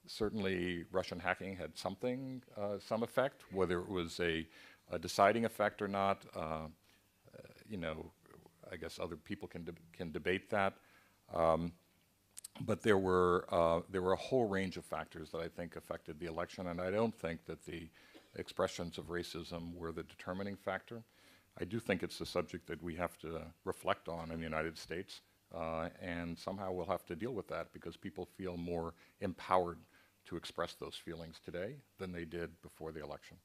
Certainly, Russian hacking had some effect, whether it was a deciding effect or not. I guess other people can debate that. But there were a whole range of factors that I think affected the election, and I don't think that the expressions of racism were the determining factor. I do think it's a subject that we have to reflect on in the United States, and somehow we'll have to deal with that because people feel more empowered to express those feelings today than they did before the election.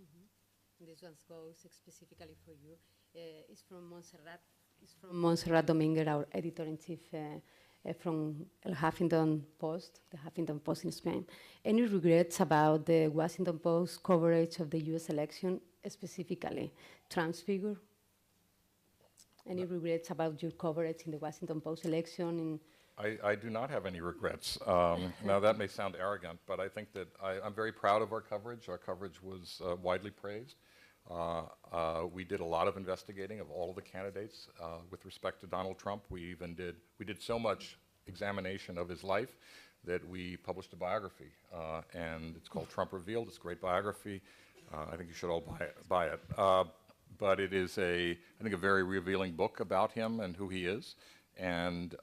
Mm-hmm. This one goes specifically for you. It's from Montserrat. It's from Montserrat Dominguez, our editor-in-chief from the Huffington Post in Spain. Any regrets about the Washington Post coverage of the U.S. election, specifically Trump's figure? Any regrets about your coverage in the Washington Post election? I do not have any regrets. Now, that may sound arrogant, but I think that I'm very proud of our coverage. Our coverage was widely praised. We did a lot of investigating of all of the candidates with respect to Donald Trump. We did so much examination of his life that we published a biography, and it's called Trump Revealed. It's a great biography. I think you should all buy it. But it is I think, a very revealing book about him and who he is. And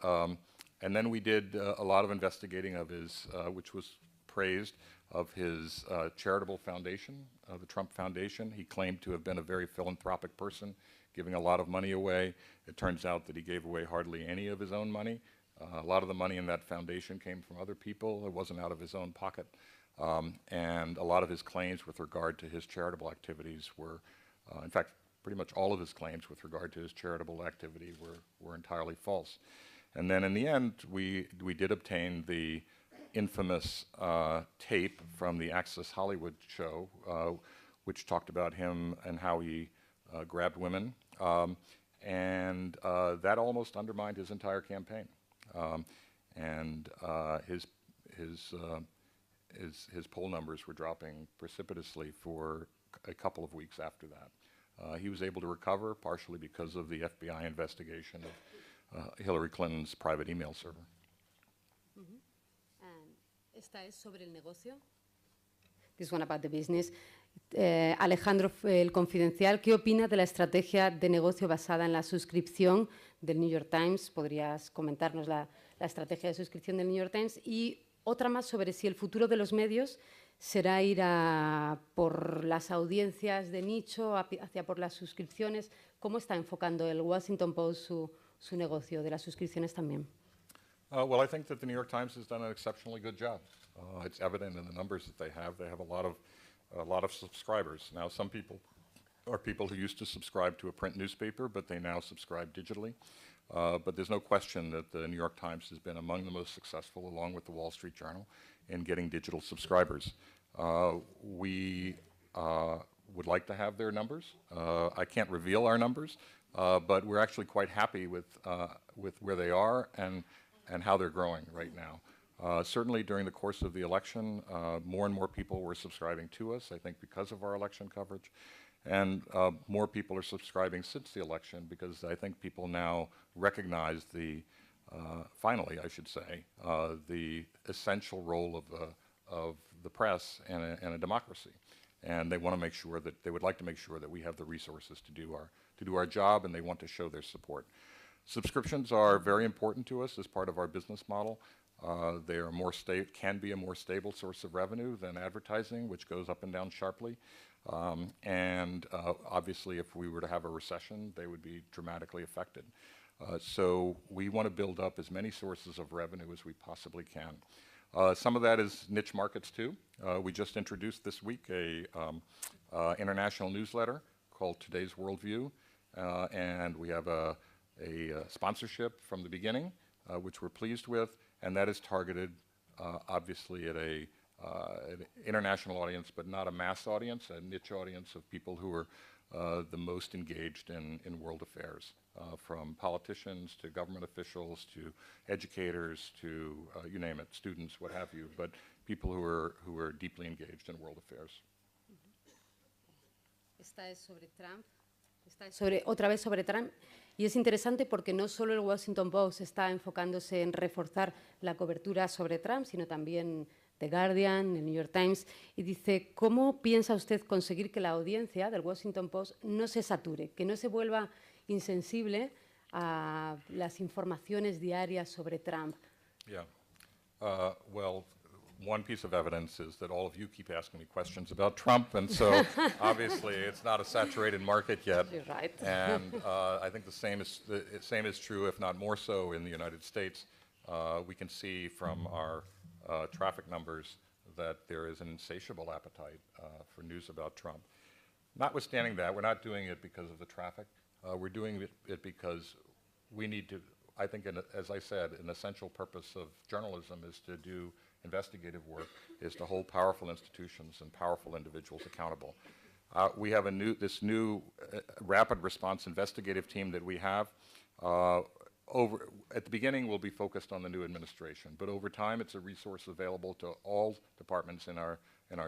then we did a lot of investigating of his, which was praised, of his charitable foundation, the Trump Foundation. He claimed to have been a very philanthropic person, giving a lot of money away. It turns out that he gave away hardly any of his own money. A lot of the money in that foundation came from other people. It wasn't out of his own pocket. And a lot of his claims with regard to his charitable activities were, in fact, pretty much all of his claims with regard to his charitable activity were entirely false. And then in the end, we did obtain the infamous tape from the Access Hollywood show, which talked about him and how he grabbed women. And that almost undermined his entire campaign. His poll numbers were dropping precipitously for a couple of weeks after that. He was able to recover partially because of the FBI investigation of Hillary Clinton's private email server. Esta es sobre el negocio. This one about the business. Alejandro, el Confidencial, ¿qué opina de la estrategia de negocio basada en la suscripción del New York Times? ¿Podrías comentarnos la estrategia de suscripción del New York Times? Y otra más sobre si el futuro de los medios será ir por las audiencias de nicho, hacia por las suscripciones. ¿Cómo está enfocando el Washington Post su negocio de las suscripciones también? Well, I think that the New York Times has done an exceptionally good job. It's evident in the numbers that they have. They have a lot of subscribers. Now, some people are people who used to subscribe to a print newspaper, but they now subscribe digitally. But there's no question that the New York Times has been among the most successful, along with the Wall Street Journal, in getting digital subscribers. We would like to have their numbers. I can't reveal our numbers, but we're actually quite happy with where they are and how they're growing right now. Certainly during the course of the election, more and more people were subscribing to us, I think because of our election coverage. And more people are subscribing since the election because I think people now recognize finally I should say, the essential role of the press in a democracy. And they want to make sure that, they would like to make sure that we have the resources to do our job, and they want to show their support. Subscriptions are very important to us as part of our business model. They are can be a more stable source of revenue than advertising, which goes up and down sharply. Obviously, if we were to have a recession, they would be dramatically affected. So we want to build up as many sources of revenue as we possibly can. Some of that is niche markets too. We just introduced this week a international newsletter called Today's Worldview, and we have a sponsorship from the beginning, which we're pleased with, and that is targeted obviously at an international audience, but not a mass audience, a niche audience of people who are the most engaged in world affairs, from politicians to government officials to educators to, you name it, students, what have you, but people who are deeply engaged in world affairs. Esta es sobre Trump. Otra vez sobre Trump, y es interesante porque no solo el Washington Post está enfocándose en reforzar la cobertura sobre Trump, sino también The Guardian, el New York Times, y dice, ¿cómo piensa usted conseguir que la audiencia del Washington Post no se sature, que no se vuelva insensible a las informaciones diarias sobre Trump? Yeah. Well, one piece of evidence is that all of you keep asking me questions about Trump, and so obviously it's not a saturated market yet. You're right. And I think the same is true, if not more so, in the United States. We can see from our traffic numbers that there is an insatiable appetite for news about Trump. Notwithstanding that, we're not doing it because of the traffic. We're doing it because we need to, I think, as I said, an essential purpose of journalism is to do investigative work, is to hold powerful institutions and powerful individuals accountable. We have this new rapid response investigative team that we have. At the beginning, we'll be focused on the new administration, but over time, it's a resource available to all departments in our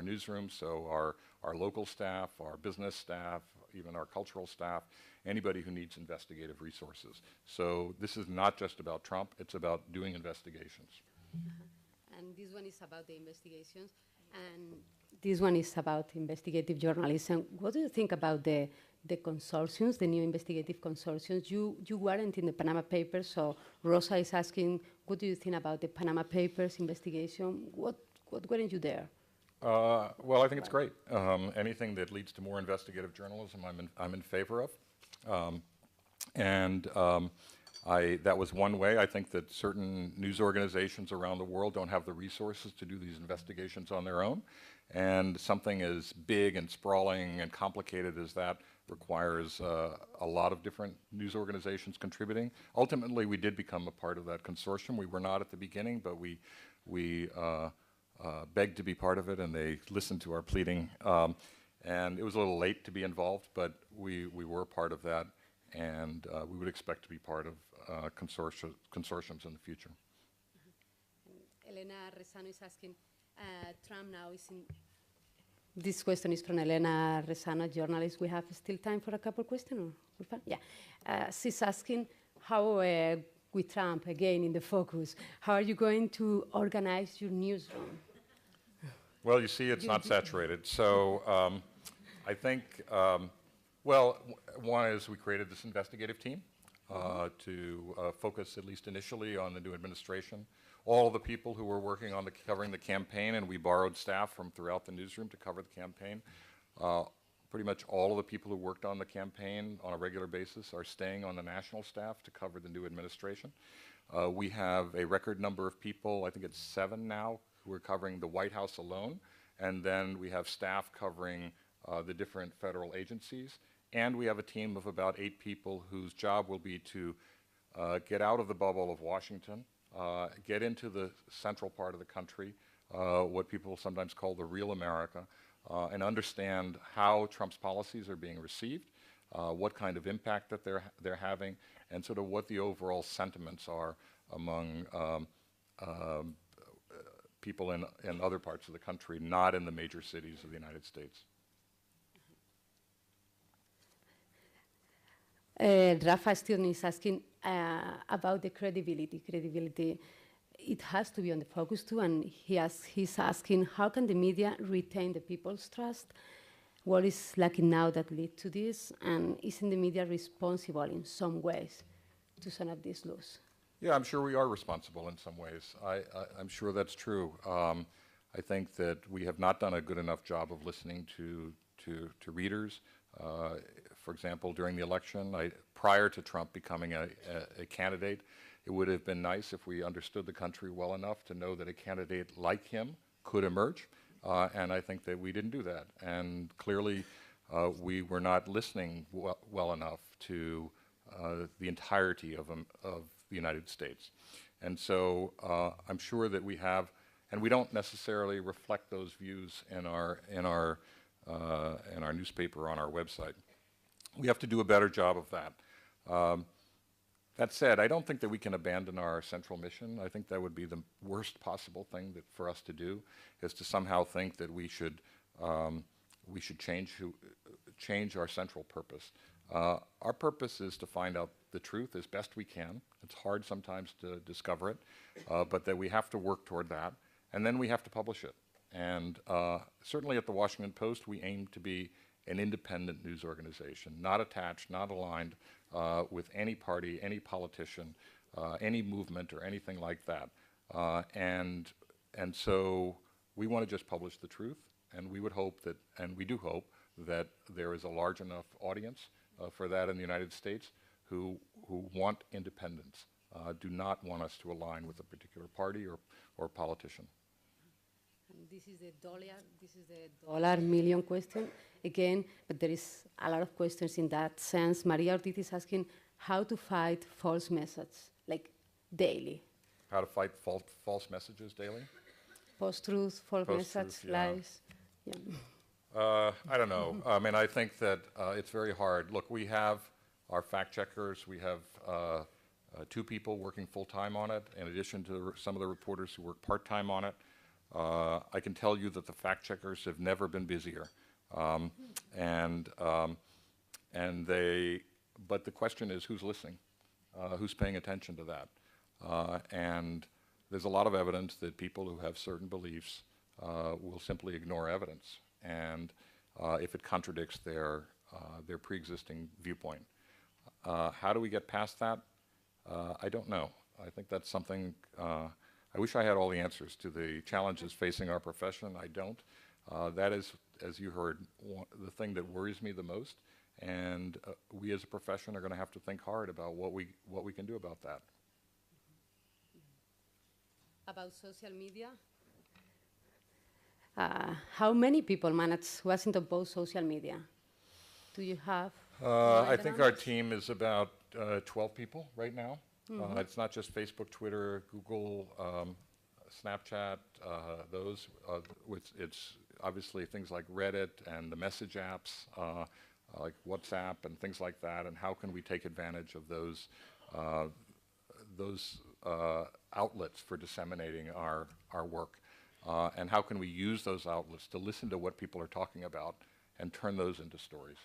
newsroom. So our local staff, our business staff, even our cultural staff, anybody who needs investigative resources. So this is not just about Trump, it's about doing investigations. And this one is about the investigations, and this one is about investigative journalism. What do you think about the consortiums, the new investigative consortiums? You weren't in the Panama Papers, so Rosa is asking, what do you think about the Panama Papers investigation? What weren't you there? Well, I think it's great. Anything that leads to more investigative journalism, I'm in favor of. That was one way. I think that certain news organizations around the world don't have the resources to do these investigations on their own. And something as big and sprawling and complicated as that requires a lot of different news organizations contributing. Ultimately, we did become a part of that consortium. We were not at the beginning, but we begged to be part of it, and they listened to our pleading. And it was a little late to be involved, but we were part of that, and we would expect to be part of consortiums in the future. Elena Rezano is asking, Trump now is in... This question is from Elena Rezano, journalist. We have still time for a couple questions? Yeah. She's asking how, with Trump again in the focus, how are you going to organize your newsroom? Well, you see, it's not saturated. So I think, well, one is we created this investigative team to focus, at least initially, on the new administration. All of the people who were working on covering the campaign, and we borrowed staff from throughout the newsroom to cover the campaign. Pretty much all of the people who worked on the campaign on a regular basis are staying on the national staff to cover the new administration. We have a record number of people, I think it's 7 now, who are covering the White House alone, and then we have staff covering the different federal agencies, and we have a team of about 8 people whose job will be to get out of the bubble of Washington, get into the central part of the country, what people sometimes call the real America, and understand how Trump's policies are being received, what kind of impact that they're having, and sort of what the overall sentiments are among people in other parts of the country, not in the major cities of the United States. Rafa still is asking about the credibility. Credibility, it has to be on the focus too, and he's asking how can the media retain the people's trust? What is lacking now that lead to this? And isn't the media responsible in some ways to some of these laws? Yeah, I'm sure we are responsible in some ways. I'm sure that's true. I think that we have not done a good enough job of listening to readers. For example, during the election, prior to Trump becoming a candidate, it would have been nice if we understood the country well enough to know that a candidate like him could emerge, and I think that we didn't do that. And clearly, we were not listening well enough to the entirety of the United States. And so I'm sure that we have, and we don't necessarily reflect those views in our newspaper, on our website. We have to do a better job of that. That said, I don't think that we can abandon our central mission. I think that would be the worst possible thing for us to do, is to somehow think that we should change our central purpose. Our purpose is to find out the truth as best we can. It's hard sometimes to discover it, but that we have to work toward that, and then we have to publish it. And certainly at the Washington Post, we aim to be an independent news organization, not attached, not aligned with any party, any politician, any movement, or anything like that. And so we want to just publish the truth, and we would hope that, and we do hope, that there is a large enough audience for that in the United States who want independence, do not want us to align with a particular party or politician. And this is the dollar million question again, but there is a lot of questions in that sense. Maria Ortiz is asking how to fight false messages, like daily. How to fight false messages daily? Post-truth, false messages, yeah. Lies. Yeah. I don't know. I mean, I think that it's very hard. Look, we have our fact checkers. We have 2 people working full-time on it, in addition to some of the reporters who work part-time on it. I can tell you that the fact checkers have never been busier. But the question is who's listening, who's paying attention to that. And there's a lot of evidence that people who have certain beliefs will simply ignore evidence, and if it contradicts their pre-existing viewpoint. How do we get past that? I don't know. I think that's something, I wish I had all the answers to the challenges facing our profession. I don't. That is, as you heard, the thing that worries me the most, and we as a profession are going to have to think hard about what we can do about that. About social media, how many people manage Washington Post social media? Do you have? I think our team is about 12 people right now. It's not just Facebook, Twitter, Google, Snapchat, those. It's obviously things like Reddit and the message apps, like WhatsApp and things like that, and how can we take advantage of those outlets for disseminating our work, and how can we use those outlets to listen to what people are talking about and turn those into stories.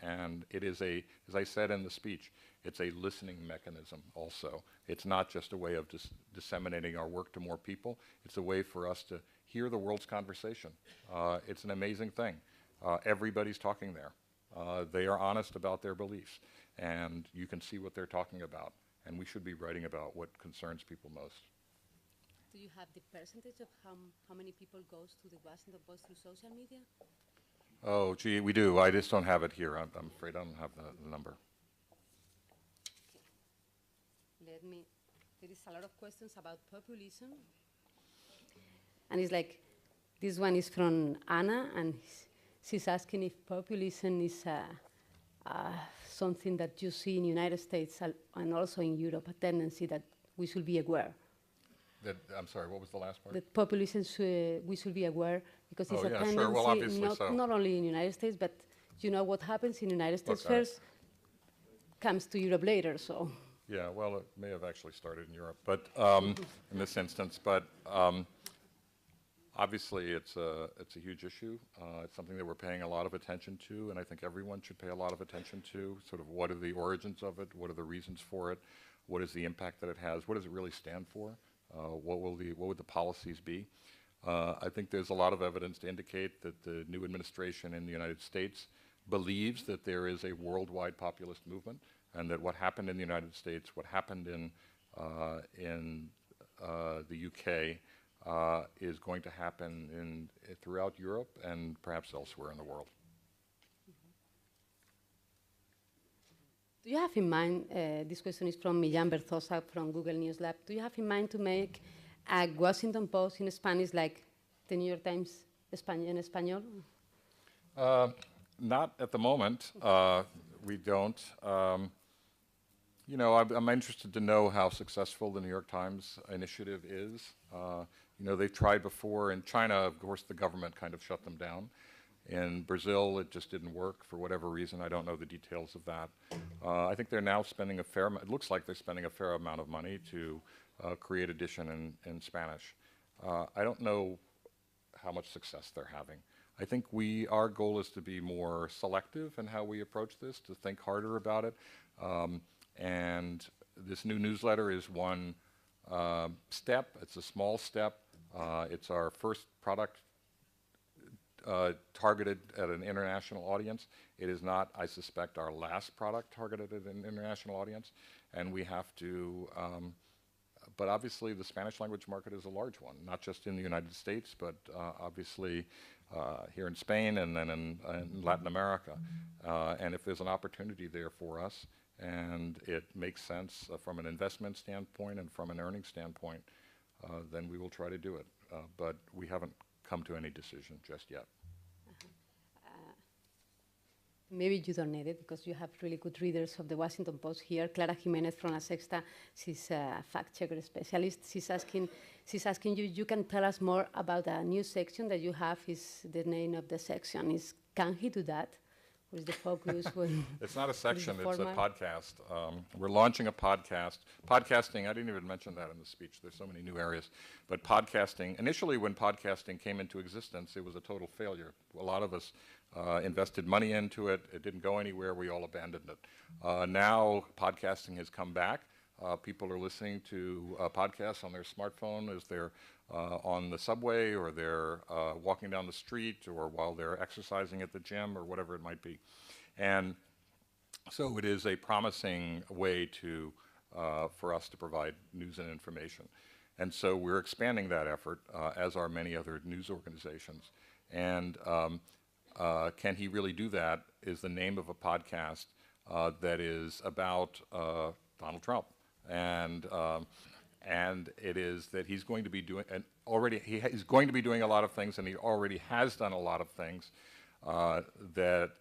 And it is as I said in the speech, it's a listening mechanism also. It's not just a way of disseminating our work to more people. It's a way for us to hear the world's conversation. It's an amazing thing. Everybody's talking there. They are honest about their beliefs, and you can see what they're talking about. And we should be writing about what concerns people most. Do you have the percentage of how many people goes to the Washington Post through social media? Oh, gee, we do. I just don't have it here. I'm afraid I don't have the number. There is a lot of questions about populism. And it's like, this one is from Anna, and she's asking if populism is something that you see in the United States and also in Europe, a tendency that we should be aware. I'm sorry, what was the last part? That populism, we should be aware, because it's a tendency, sure. Well, obviously not only in the United States, but you know what happens in the United States Okay. first, comes to Europe later, so. Yeah, well, it may have actually started in Europe, but in this instance. But obviously, it's a huge issue. It's something that we're paying a lot of attention to, and I think everyone should pay a lot of attention to. Sort of, what are the origins of it? What are the reasons for it? What is the impact that it has? What does it really stand for? What would the policies be? I think there's a lot of evidence to indicate that the new administration in the United States believes that there is a worldwide populist movement, and that what happened in the United States, what happened in the UK, is going to happen throughout Europe and perhaps elsewhere in the world. Do you have in mind, this question is from Millán Berzosa from Google News Lab, do you have in mind to make a Washington Post in Spanish like the New York Times en español? Not at the moment. We don't. You know, I'm interested to know how successful the New York Times initiative is. You know, they've tried before. In China, of course, the government kind of shut them down. In Brazil, it just didn't work for whatever reason. I don't know the details of that. I think they're now spending it looks like they're spending a fair amount of money to create edition in Spanish. I don't know how much success they're having. I think our goal is to be more selective in how we approach this, to think harder about it. And this new newsletter is one step. It's a small step. It's our first product targeted at an international audience. It is not, I suspect, our last product targeted at an international audience. And we have to, but obviously the Spanish language market is a large one, not just in the United States, but obviously here in Spain and then in Latin America. And if there's an opportunity there for us, and it makes sense from an investment standpoint and from an earnings standpoint, then we will try to do it. But we haven't come to any decision just yet. Maybe you don't need it because you have really good readers of the Washington Post here. Clara Jimenez from La Sexta, she's a fact-checker specialist. She's asking you can tell us more about a new section that you have. Is the name of the section? Can he do that? What is the focus? It's not a section, it's a podcast. We're launching a podcast. Podcasting, I didn't even mention that in the speech. There's so many new areas. But podcasting, initially when podcasting came into existence, it was a total failure. A lot of us invested money into it. It didn't go anywhere. We all abandoned it. Now podcasting has come back. People are listening to podcasts on their smartphone as they're on the subway, or they're walking down the street, or while they're exercising at the gym, or whatever it might be. And so it is a promising way to, for us to provide news and information. And so we're expanding that effort, as are many other news organizations. And Can He Really Do That is the name of a podcast that is about Donald Trump. And it is that he's going to be doing, and already he's going to be doing a lot of things, and he already has done a lot of things that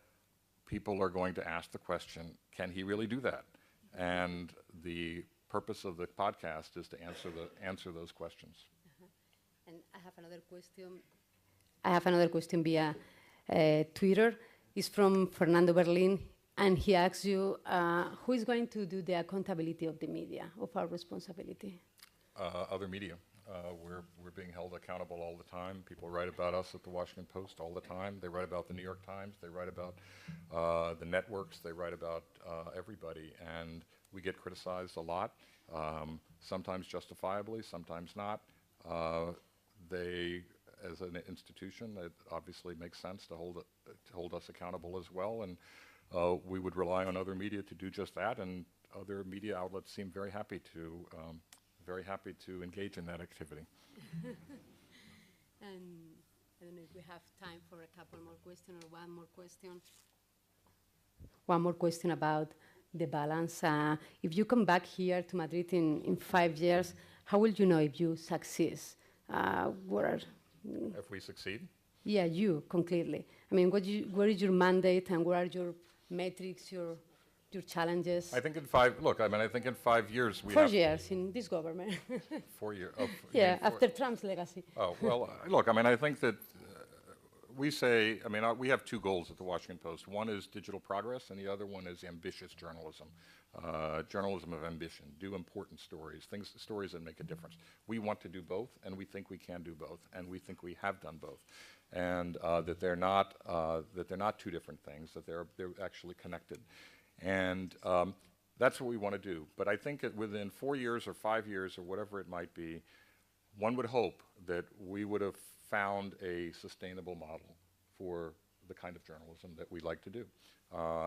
people are going to ask the question, can he really do that? And the purpose of the podcast is to answer those questions. And I have another question via Twitter. It's from Fernando Berlin, and he asks you, who is going to do the accountability of the media, of our responsibility? Other media. We're being held accountable all the time. People write about us at the Washington Post all the time. They write about the New York Times. They write about the networks. They write about everybody. And we get criticized a lot, sometimes justifiably, sometimes not. As an institution, it obviously makes sense to hold us accountable as well. And we would rely on other media to do just that. And other media outlets seem very happy to engage in that activity. And I don't know if we have time for a couple more questions or one more question. One more question about the balance. If you come back here to Madrid in 5 years, how will you know if you succeed? If we succeed? Yeah, you, completely. I mean, what is your mandate, and what are your metrics, your challenges? I think in 5 years we 4 have... years in this government. 4 years. Yeah, after Trump's legacy. Oh, well, look, I mean, I think that we say, I mean, we have 2 goals at the Washington Post. One is digital progress, and the other one is ambitious journalism. Journalism of ambition, do important stories, stories that make a difference. We want to do both, and we think we can do both, and we think we have done both. And that they're not 2 different things, that they're actually connected. And that's what we want to do. But I think that within 4 years or 5 years or whatever it might be, one would hope that we would have found a sustainable model for the kind of journalism that we like to do,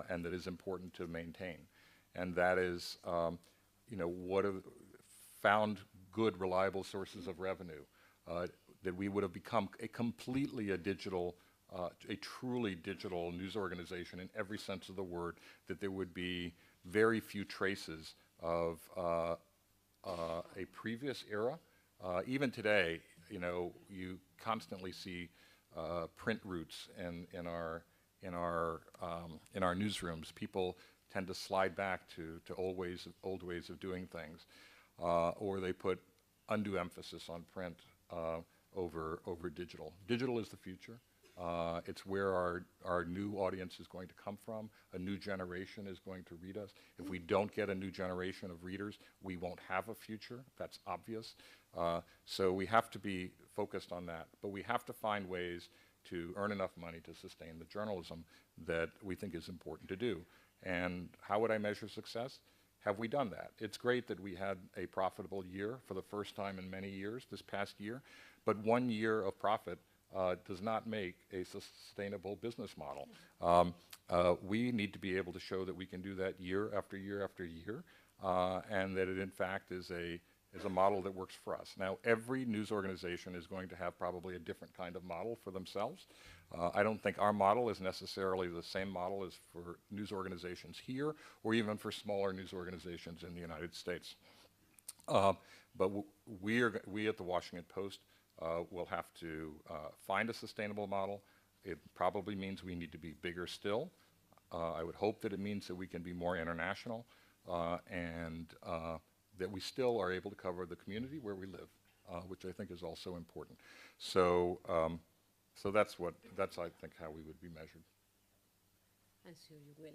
and that is important to maintain. And that is, what have found good, reliable sources of revenue, that we would have become a truly digital news organization in every sense of the word, that there would be very few traces of a previous era. Even today, you constantly see print roots in our newsrooms. People tend to slide back to old ways of doing things, or they put undue emphasis on print over digital. Digital is the future. It's where our new audience is going to come from. A new generation is going to read us. If we don't get a new generation of readers, we won't have a future. That's obvious. So we have to be focused on that. But we have to find ways to earn enough money to sustain the journalism that we think is important to do. And how would I measure success? Have we done that? It's great that we had a profitable year for the first time in many years this past year, but 1 year of profit does not make a sustainable business model. We need to be able to show that we can do that year after year after year, and that it in fact is a model that works for us. Now, every news organization is going to have probably a different kind of model for themselves. I don't think our model is necessarily the same model as for news organizations here, or even for smaller news organizations in the United States. But we at the Washington Post will have to find a sustainable model. It probably means we need to be bigger still. I would hope that it means that we can be more international, and that we still are able to cover the community where we live, which I think is also important. So that's I think how we would be measured. And so you will.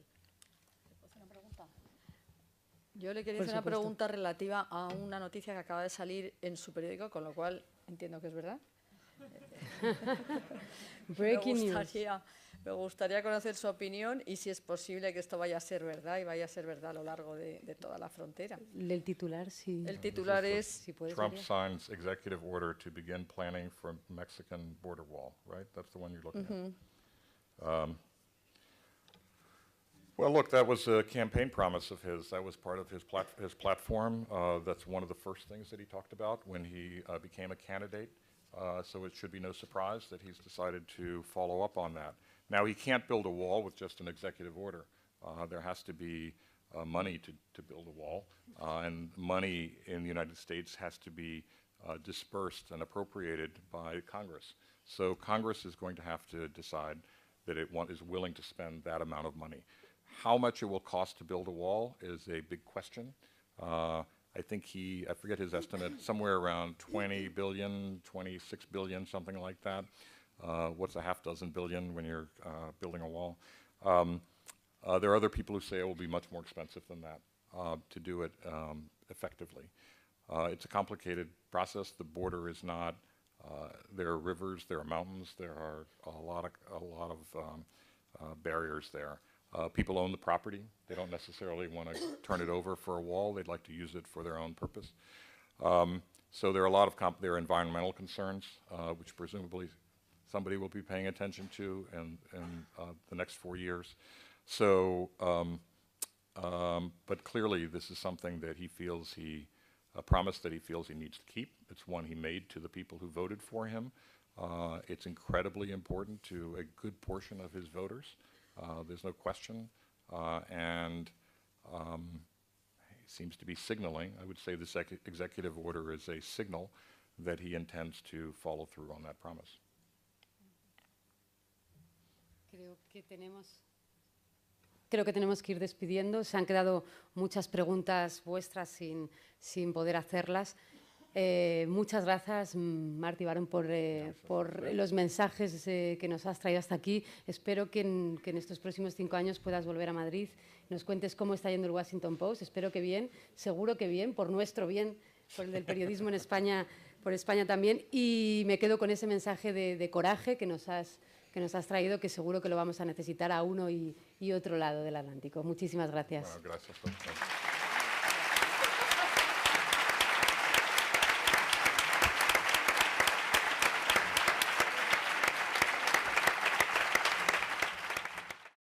Yo le quería hacer una pregunta relativa a una noticia que acaba de salir en su periódico, con lo cual entiendo que es verdad. Breaking Me gustaría Me gustaría conocer su opinión y si es posible que esto vaya a ser verdad y vaya a ser verdad a lo largo de toda la frontera. El titular, sí. El titular es... Si puedes, Trump María. signs executive order to begin planning for Mexican border wall, right? That's the one you're looking at. Well, look, that was a campaign promise of his. That was part of his platform. That's one of the first things that he talked about when he became a candidate. So it should be no surprise that he's decided to follow up on that. Now, he can't build a wall with just an executive order. There has to be money to build a wall, and money in the United States has to be dispersed and appropriated by Congress. So Congress is going to have to decide that it is willing to spend that amount of money. How much it will cost to build a wall is a big question. I think I forget his estimate, somewhere around 20 billion, 26 billion, something like that. What's a half dozen billion when you're building a wall? There are other people who say it will be much more expensive than that to do it effectively. It's a complicated process. The border is not, there are rivers, there are mountains, there are a lot of barriers there. People own the property. They don't necessarily want to turn it over for a wall. They'd like to use it for their own purpose. So there are a lot of there are environmental concerns, which presumably somebody will be paying attention to in the next 4 years. So, but clearly this is something that he feels a promise that he feels he needs to keep. It's one he made to the people who voted for him. It's incredibly important to a good portion of his voters. There's no question. And he seems to be signaling, I would say this executive order is a signal that he intends to follow through on that promise. Creo que tenemos que ir despidiendo. Se han quedado muchas preguntas vuestras sin poder hacerlas. Muchas gracias, Martí Barón, por los mensajes que nos has traído hasta aquí. Espero que en estos próximos 5 años puedas volver a Madrid y nos cuentes cómo está yendo el Washington Post. Espero que bien, seguro que bien, por nuestro bien, por el del periodismo en España, por España también. Y me quedo con ese mensaje de coraje que nos has traído, que seguro que lo vamos a necesitar a uno y otro lado del Atlántico. Muchísimas gracias. Bueno, gracias.